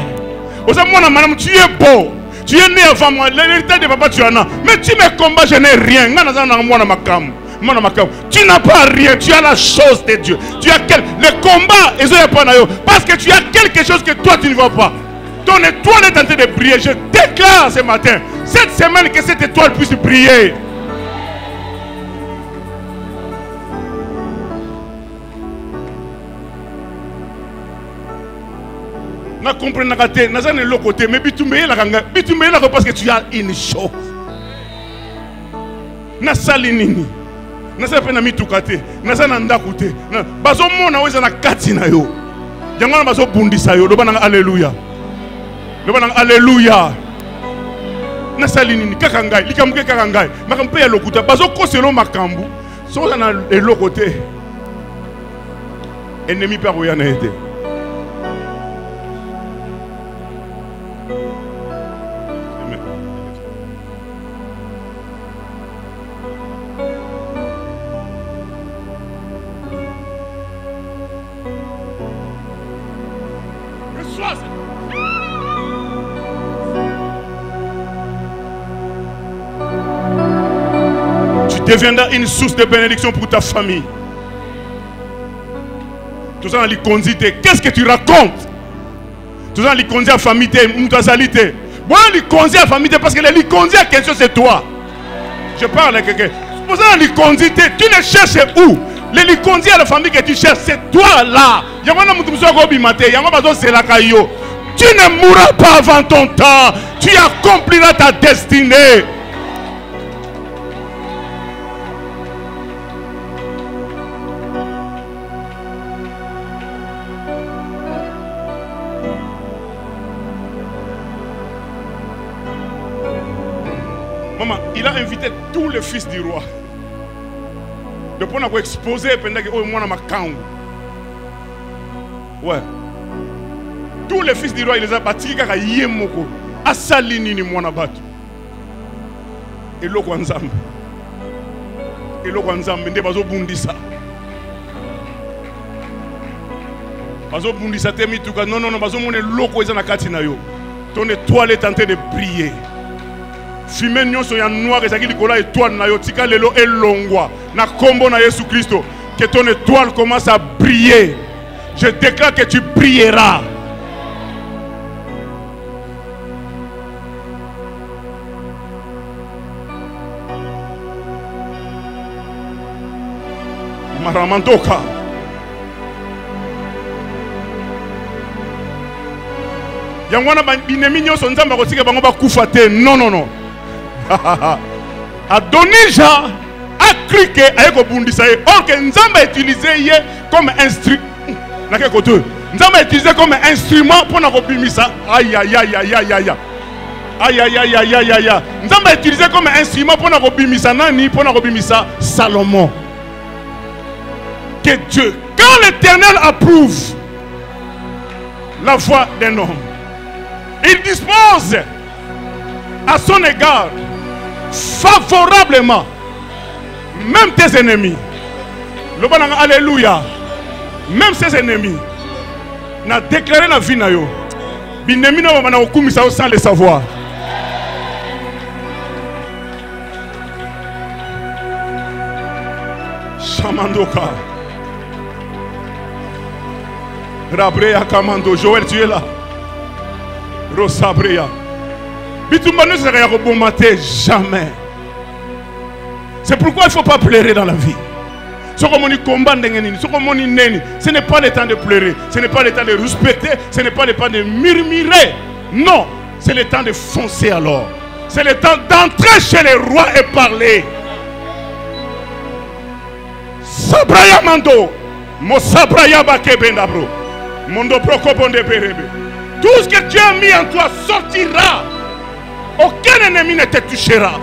Tu es beau. Tu es né avant moi. L'héritage de papa, tu en as. Mais tu me combats, je n'ai rien. Tu n'as pas rien, tu as la chose de Dieu. Tu as le combat, parce que tu as quelque chose que toi tu ne vois pas. Ton étoile est en train de briller. Je déclare ce matin, cette semaine, que cette étoile puisse briller. Na comprendre nagate, na zane l'autre côté, mais bitumbe la kanga, parce que tu as une chose. Na salinini. Nasa pe na mitukate, nasa na ndakute. Bazo mona weza na kati na yo. Jangwana bazo bundisa yo, loba na alléluia. Loba na alléluia. Nasa linini kakangai, likamuke kakangai. Makampe ya lokuta, bazo koselo makambu. So na elokote. Ennemi pa roya na ete. Deviendra une source de bénédiction pour ta famille. Tout ça dans l'icondité. Qu'est-ce que tu racontes? Tout ça dans l'icondité à famille, moutazalité. Bon, l'icondité à famille, parce que l'icondité à question c'est toi. Je parle à quelqu'un. Tout ça dans l'icondité, tu le cherches où? L'icondité à la famille que tu cherches, c'est toi là. Tu ne mourras pas avant ton temps. Tu accompliras ta destinée. Maman, il a invité tous les fils du roi. De pour nous exposer pendant que moi na makangu. Ouais. Tous les fils du roi, il les a bâtis kaka yemoko. Asalini ni mwana batu. eloko nzambe. Eloko nzambe nde bazo bundisa. Bazo bundisa te mituka non non non bazo mona eloko eza na kati na yo. Ton étoile est en train de briller. Fumée nyonso ya noir ezaki likola étoile na yo tika lelo elongwa na kombo na Jésus Christ. Que ton étoile commence à briller. Je déclare que tu brilleras. Maramandoka. Yangwana binemi nyonso nzamba kotika bango bakufa te. Non non non. Adonija a cru que ayeko bundisa ye. Or que nzamba utilisé ye comme instrument. Nake kote. Nzamba utilisé comme instrument pour na kobimisa. Aïe aïe aïe aïe aïe aïe. Aïe aïe aïe aïe aïe aïe. Nzamba utilisé comme instrument pour na kobimisa nani pour na kobimisa Salomon. Que Dieu, quand l'Éternel approuve la voix d'un homme, il dispose à son égard favorablement même tes ennemis. Alléluia. Même ses ennemis n'a déclaré la vie na yo. Binemi na wana okumisa sans le savoir. Shamandoka. Rabrea Kamando, Joël, tu es là. Rosabrea. Bitumba ne sera rebomaté jamais. C'est pourquoi il ne faut pas pleurer dans la vie. Ce n'est pas le temps de pleurer. Ce n'est pas le temps de respecter. Ce n'est pas le temps de murmurer. Non, c'est le temps de foncer alors. C'est le temps d'entrer chez les rois et parler. Sabraya Mando. Mosabraya Bakebendabro. Mondo Prokoponde Perebe. Tout ce que Dieu a mis en toi sortira. Aucun ennemi ne te touchera.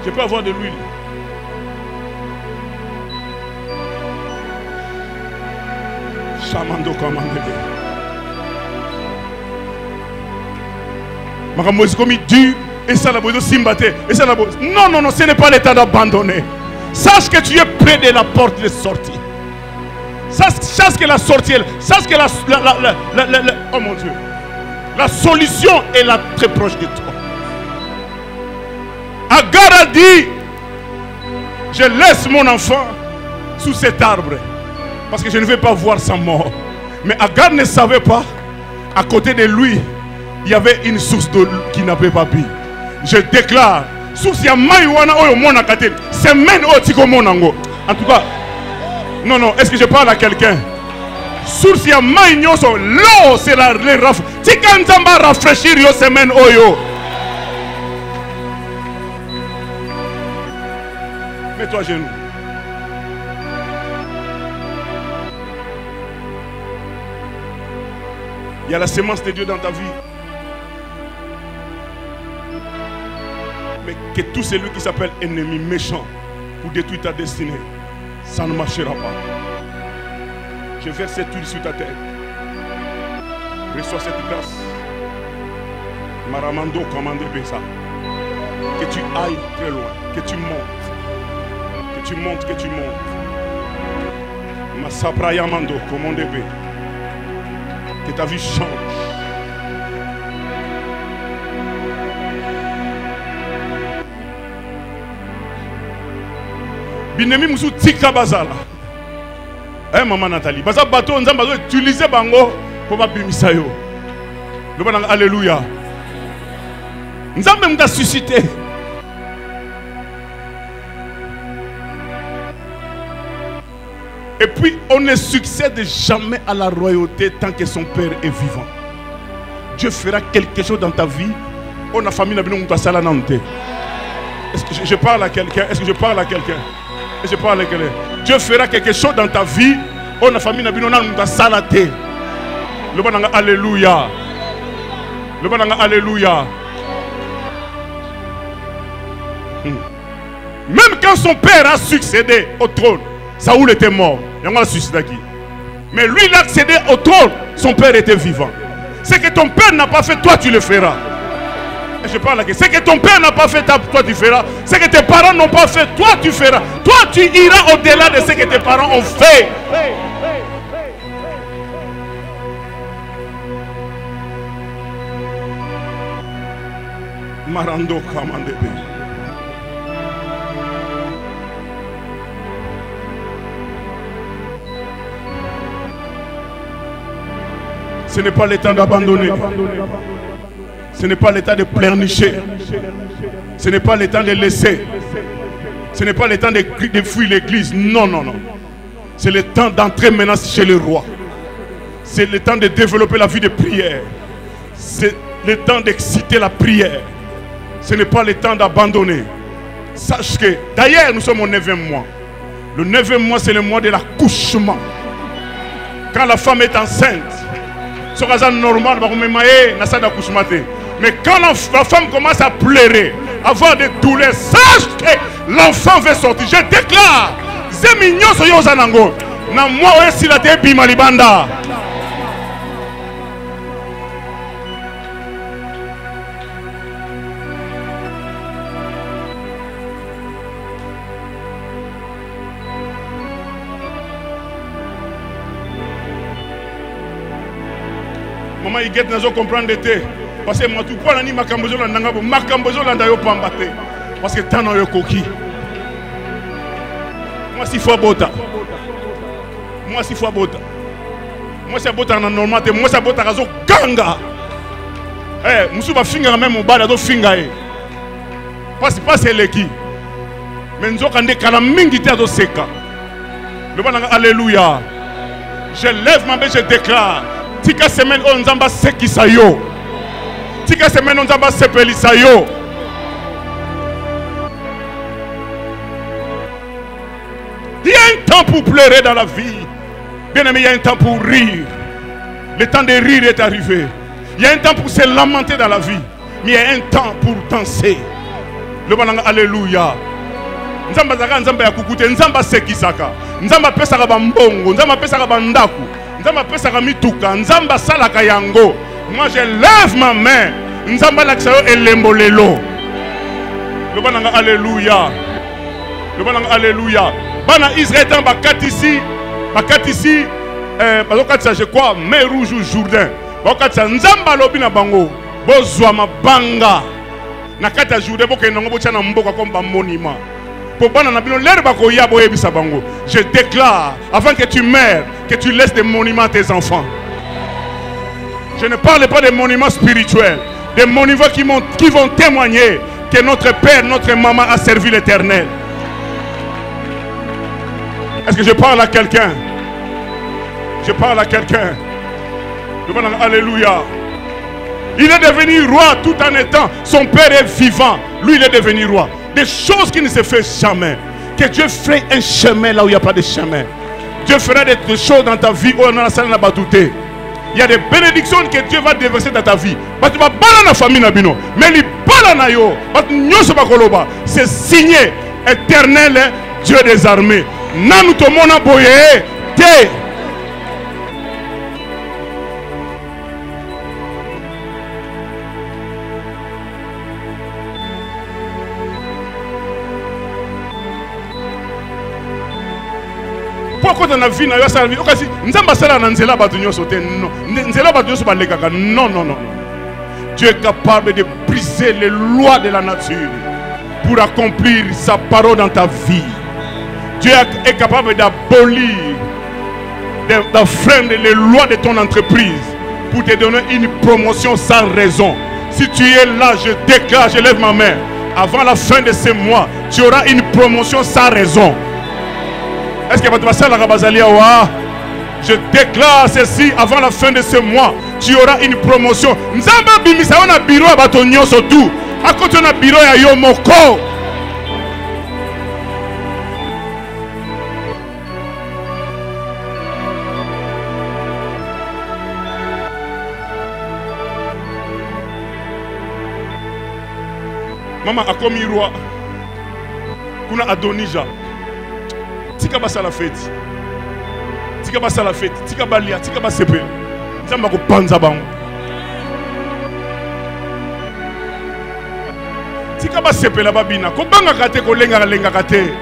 Je peux avoir de l'huile. Chamando Kamandebe. Makamoïse comme il dur. Et ça la bozo simbate. Et ça la bozo. Non, non, non, ce n'est pas le temps d'abandonner. Sache que tu es près de la porte de sortie. Sache que la sortie, sache que oh mon Dieu, la solution est là très proche de toi. Agar a dit, je laisse mon enfant sous cet arbre parce que je ne vais pas voir sa mort. Mais Agar ne savait pas, à côté de lui, il y avait une source d'eau qui n'avait pas bu. Je déclare, source ya maïwana oyo mona kate, semaine o tiko monango. En tout cas, non, non, est-ce que je parle à quelqu'un? Source ya maïnyoso, l'eau c'est les raf. Tika nzamba rafraîchir yo semaine oyo. Mets-toi à genoux. Il y a la sémence de Dieu dans ta vie. Mais que tout celui qui s'appelle ennemi méchant pour détruire ta destinée, ça ne marchera pas. Je verse cette huile sur ta tête. Reçois cette grâce. Maramando commande ça. Que tu ailles très loin. Que tu montes. Que tu montes, que tu montes. Masabraya mando commande B. Que ta vie change. Binemi musu tika bazala. Eh maman Nathalie, baza bateau nzamba zo utiliser bango pour ba bimisa yo. Lobana alléluia. Nzambe m'a suscité. Et puis on ne succède jamais à la royauté tant que son père est vivant. Dieu fera quelque chose dans ta vie. On a famille na bino muta sala nante. Est-ce que je parle à quelqu'un? Est-ce que je parle à quelqu'un? Je parle à quelqu'un. Dieu fera quelque chose dans ta vie. On a famille na bino na muta sala te. Le bananga alléluia. Le bananga alléluia. Même quand son père a succédé au trône, Saoul était mort. Il a suicidé qui? Mais lui, il a accédé au trône. son père était vivant. Ce que ton père n'a pas fait, toi tu le feras. Et je parle à ce que ton père n'a pas fait, toi tu feras. Ce que tes parents n'ont pas fait, toi tu feras. Toi tu iras au-delà de ce que tes parents ont fait. Marando Kamandebe. Ce n'est pas le temps d'abandonner. Ce n'est pas le temps de pleurnicher. Ce n'est pas le temps de laisser. Ce n'est pas le temps de fuir l'église. Non, non, non. C'est le temps d'entrer maintenant chez le roi. C'est le temps de développer la vie de prière. C'est le temps d'exciter la prière. Ce n'est pas le temps d'abandonner. Sache que, d'ailleurs, nous sommes au 9e mois. Le 9e mois, c'est le mois de l'accouchement. Quand la femme est enceinte, c'est normal, mais quand la femme commence à pleurer, avoir des douleurs, sache que l'enfant va sortir. Je déclare, c'est mignon ce yozanango. Na moi aussi la tebi malibanda. Maman il guette nazo comprendre d'été parce que moi tout quoi nani makambozo la ndanga makambozo la ndayo pambate parce que tant yo koki moi si fois bota moi si fois bota moi c'est bota na normal te moi c'est bota razo ganga eh musu ba finga même mobala do finga e pas eleki mais nzoka nde kala mingi te do seka le bananga alléluia je lève ma main je déclare tika semaine on nzamba sekisa yo tika semaine on nzamba sepelisa yo il y a un temps pour pleurer dans la vie bien aimé il y a un temps pour rire le temps de rire est arrivé il y a un temps pour se lamenter dans la vie mais il y a un temps pour danser le bananga alléluia nzamba zaka nzamba ya kukuté nzamba sekisaka nzamba pesaka ba mbongo nzamba pesaka ba ndaku nzamba pesaka mituka nzamba salaka yango moi je lève ma main nzamba lakisa yo elembo lelo le bananga alléluia le bananga alléluia bana Israël tan bakatisi bazokatisa je crois mer rouge ou Jourdain bakatisa nzamba lobi na bango bozwa mabanga na kati ya Jourdain bokende ngo botia na mboka comme ba monument. Je déclare, avant que tu meurs, que tu laisses des monuments à tes enfants. Je ne parle pas des monuments spirituels, des monuments qui vont témoigner que notre père, notre maman a servi l'Éternel. Est-ce que je parle à quelqu'un? Je parle à quelqu'un. Alléluia. Il est devenu roi tout en étant, son père est vivant. Lui, il est devenu roi. Des choses qui ne se font jamais. Que Dieu ferait un chemin là où il n'y a pas de chemin. Dieu fera des choses dans ta vie où on a la batouté. Il y a des bénédictions que Dieu va déverser dans ta vie. C'est signé éternel Dieu des armées. Nanu to mona boye te. Pourquoi dans la vie na yo salvi okasi nzamba sala na nzela batu nyoso te non nzela batu nyoso balekaka non non non Dieu est capable de briser les lois de la nature pour accomplir sa parole dans ta vie. Dieu est capable d'abolir d'enfreindre les lois de ton entreprise pour te donner une promotion sans raison. Si tu es là, je déclare, je lève ma main, avant la fin de ce mois tu auras une promotion sans raison. Est-ce que je déclare ceci avant la fin de ce mois, tu auras une promotion. Nzamba bimisa on a bureau à batonyo surtout. À côté on a bureau à Yomoko. Maman a commis roi. Kuna Adonija. Tika basa la fête. Tika basa la fête. Tika balia. Tika basepe. Nzamba ko panza bango. Tika ba sepela babina ko banga kate ko lenga kate.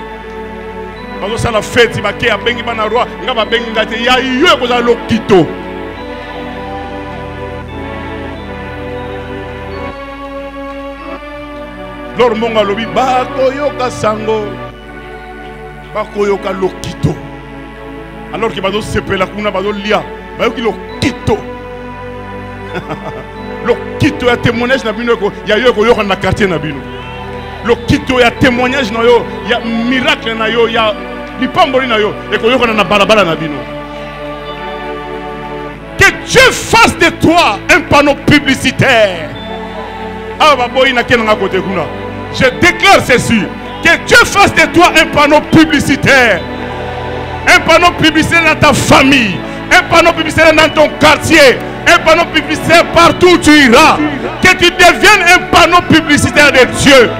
Bazo sala fête ba ke abengi bana roi nga ba bengi kate ya yo ko za lokito. Lor monga lobi ba koyoka sango. Ba koyoka lokito. Alors que bazo sepela kuna bazo lia. Ba yoki lokito. Lokito ya témoignage na bino ko ya yo ko yoka na quartier na bino. Lokito ya témoignage na yo ya miracle na yo ya lipamboli na yo e ko yoka na balabala na bino. Que Dieu fasse de toi un panneau publicitaire. Ah ba boy na kenanga côté kuna. Je déclare ceci, que Dieu fasse de toi un panneau publicitaire. Un panneau publicitaire dans ta famille, un panneau publicitaire dans ton quartier, un panneau publicitaire partout où tu iras. Que tu deviennes un panneau publicitaire de Dieu.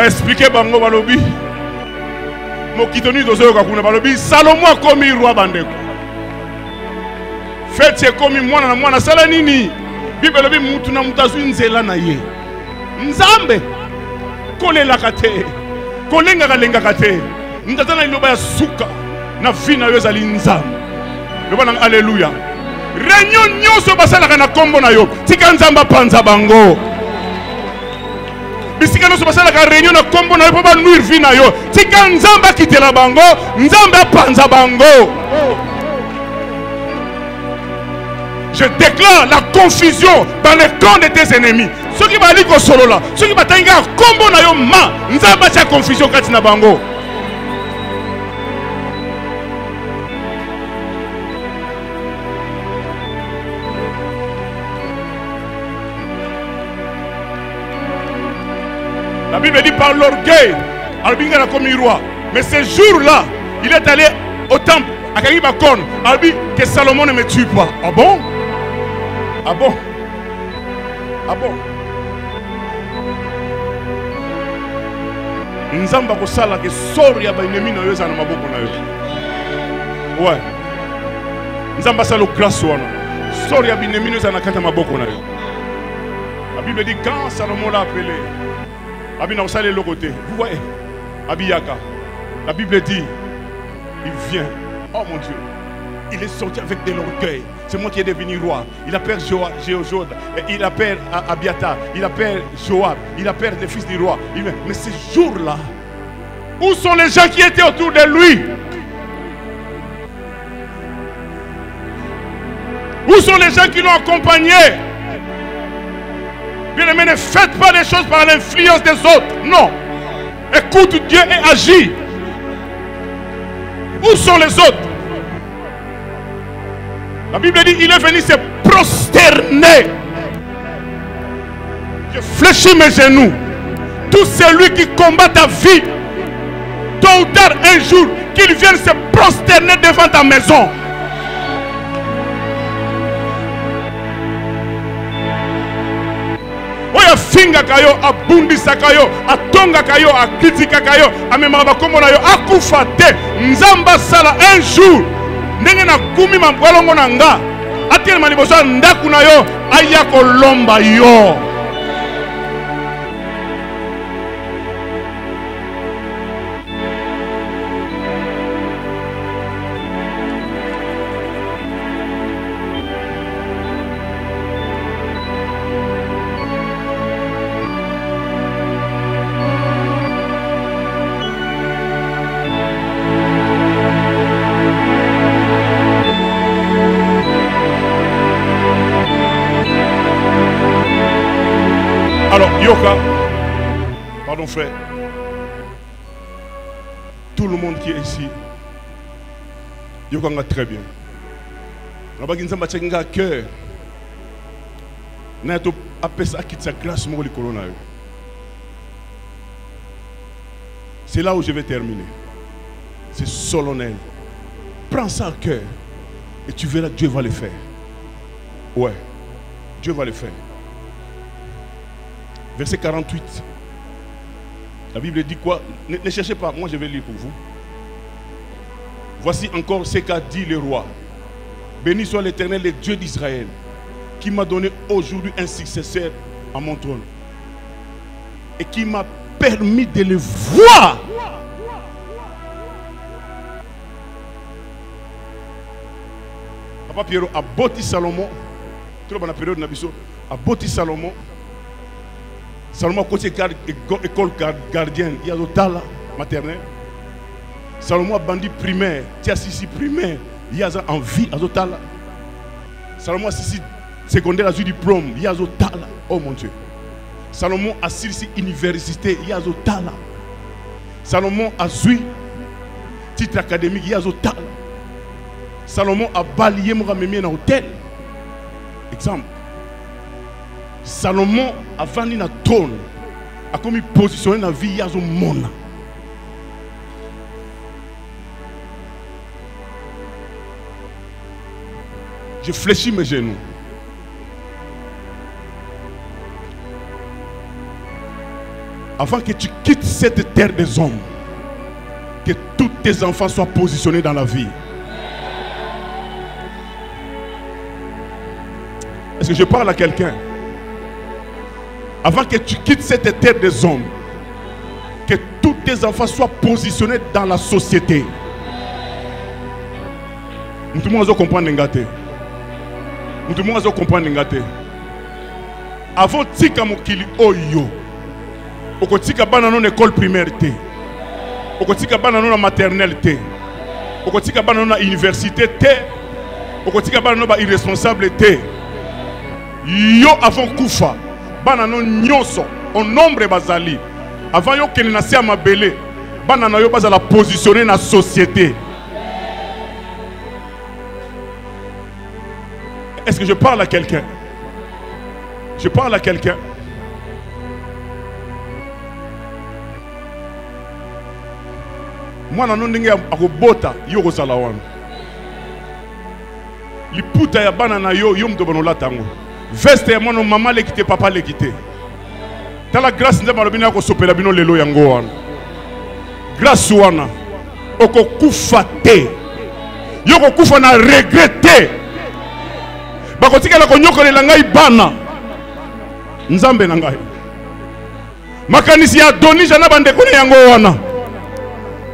Expliquez bango balobi mokitoni dozo kakuna balobi Salomon a komi roi bandeko fete komi mwana na mwana sala nini Bible lobi mutu na mutazu nzela na ye nzambe kolela kate kolenga kate ndatana iloba ya suka na vina yo zali nzambe lobana haleluya réunion nyoso basala na kombo na yo tika nzamba panza bango. Bisika no basala ka réunion na kombo na yo ba nuire vi na yo tika nzamba kitela bango nzamba panza bango. Je déclare la confusion dans les camps de tes ennemis. Ceux qui va liko solo là, ceux qui va tanga kombo na yo ma nzamba cha confusion kati na bango. La Bible dit par l'orgueil, Albinga a commis roi. Mais ce jour-là, il est allé au temple, à Kagibakon. Albi, que Salomon ne me tue pas. Ah bon? Ah bon? Ah bon? Nzamba ko sala ke sori ya ba ennemi na yo za na maboko na yo. Ouais. Nzamba sala grâce wana. Sori ya ba ennemi na yo za na kata maboko na yo. La Bible dit quand Salomon l'a appelé, Abina osale le côté. Vous voyez, Abiyaka. La Bible dit, il vient. Oh mon Dieu, il est sorti avec de l'orgueil. C'est moi qui est devenu roi. Il appelle Jéhojod, il appelle Abiatar, il appelle Joab, il appelle les fils du roi. Mais ce jour-là, où sont les gens qui étaient autour de lui? Où sont les gens qui l'ont accompagné? Bien-aimé, ne faites pas des choses par l'influence des autres. Non. Écoute Dieu et agis. Où sont les autres? La Bible dit il est venu se prosterner. Je fléchis mes genoux. Tout celui qui combat ta vie, tôt ou tard un jour, qu'il vienne se prosterner devant ta maison. Oya finga kayo, abundisa kayo, atonga kayo, akritika kayo, amemaba kombo na yo, akufa te. Nzamba sala un jour. Ndenge na kumi mabwalongo na nga. Atiele malibosa ndaku na yo, aya kolomba yo. Pardon frère. Tout le monde qui est ici, Yokanga très bien. Nabaginzamba tchenga cœur. Nato apesa kitsa grâce mo likolo na yo. C'est là où je vais terminer. C'est solennel. Prends ça à cœur et tu verras Dieu va le faire. Ouais. Dieu va le faire. Verset 48. La Bible dit quoi? Ne cherchez pas, moi je vais lire pour vous. Voici encore ce qu'a dit le roi. Béni soit l'Éternel, le Dieu d'Israël, qui m'a donné aujourd'hui un successeur à mon trône. Et qui m'a permis de le voir. Papa Pierrot a bâti Salomon. Tout le monde a période a bâti Salomon. Salomon a côté école gardienne. Il y a l'hôtel maternel. Salomon a bandit primaire. Il y a six primaire. Il y a en vie à l'hôtel. Salomon a six secondaire à diplôme. Il y a l'hôtel. Oh mon Dieu. Salomon a six université. Il y a l'hôtel. Salomon a suivi titre académique. Il y a l'hôtel. Salomon a balayé mon ramène dans l'hôtel. Exemple. Salomon a vendu dans le trône. A comme positionné dans la vie, il y a un monde. Je fléchis mes genoux. Avant que tu quittes cette terre des hommes, que tous tes enfants soient positionnés dans la vie. Est-ce que je parle à quelqu'un? Avant que tu quittes cette terre des hommes, que tous tes enfants soient positionnés dans la société. Tout le monde doit comprendre n'engate. Tout le monde doit comprendre n'engate. Avant tika mokili oyo, okotika bana non école primaire té, okotika bana non maternelle té, okotika bana non université té, okotika bana non ba irresponsable té. Yo avant kufa bana no nyonso au nombre bazali avant yo kene na sia mabele bana na yo bazala positionner na société. Est-ce que je parle à quelqu'un? Je parle à quelqu'un. Moi non ndenge akobota yo kozala wana liputa ya bana na yo yo mto banola tango veste ya mwana mama lekite papa lekite. Tala grâce nzamba lobina ko sopela bino lelo yango wana. Grâce wana okokufa te. Yo kokufa na regretter. Bakotikela ko nyokolela ngai bana. Nzambe na ngai. Makanisi ya doni jana bande kone yango wana.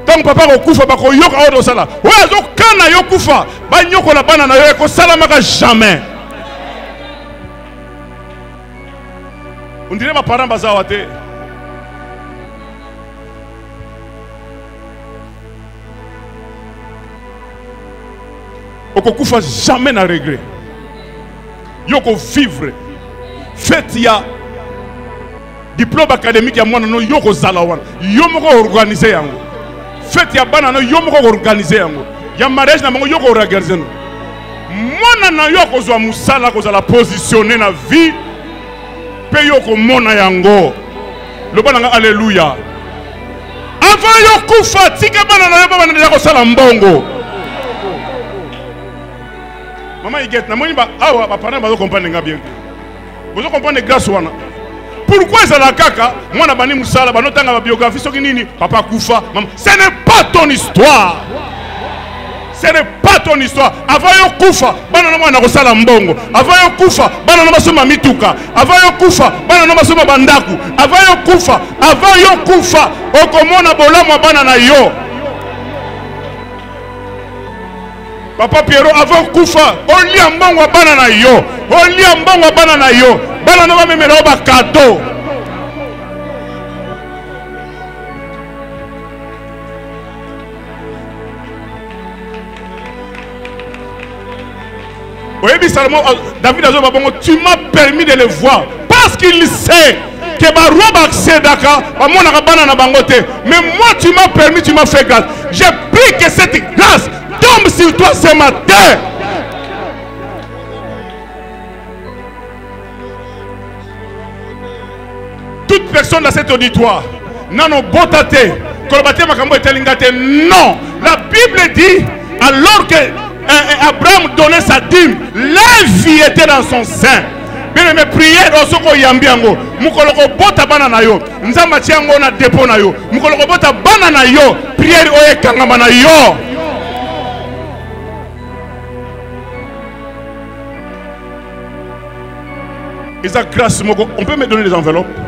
Tant papa kokufa bako yoka odo sala. Oya zo kana yo kufa ba nyokola bana na yo ko sala maka jamais. On dirait ma parent bazawate. Okokufa jamais na regret. Yoko vivre. Faites ya diplôme académique ya mwana no yoko zalawan. Yomoko organiser yango. Faites ya bana no yomoko organiser yango. Ya mariage na mango yoko organiser. Mwana na yoko zwa musala ko zala positionner na vie. Yoko mona yango le bana alléluia avant yokufa tika bana na yo bana na ko sala mbongo maman iget na moni ba awa ba parents ba comprendre nga bien vous comprenez grâce wana pourquoi ça la kaka mwana bani musala bano tanga ba biographie soki nini papa kufa maman ce n'est pas ton histoire. Ce n'est pas ton histoire. Avant yo kufa, bana no mwana ko sala mbongo. Avant yo kufa, bana no masoma mituka. Avant yo kufa, bana no masoma bandaku. Avant yo kufa, okomona bolamo bana na yo. Papa Pierrot, avant kufa, on lia mbongo bana na yo. On lia mbongo bana na yo. Bana no ba memela ba cadeau. David a dit, tu m'as permis de le voir parce qu'il sait que mais moi tu m'as permis, tu m'as fait grâce. J'ai pris que cette grâce tombe sur toi ce matin. Toute personne dans cet auditoire non, la Bible dit alors que Abraham donnait sa dîme, la vie était dans son sein. Bien aimé, prière osoko yambiango. Mukoloko bota bana na yo. Nzamba tiango na dépôt na yo. Mukoloko bota bana na yo. Prière oye kangama na yo. Isaac grâce moko. On peut me donner des enveloppes?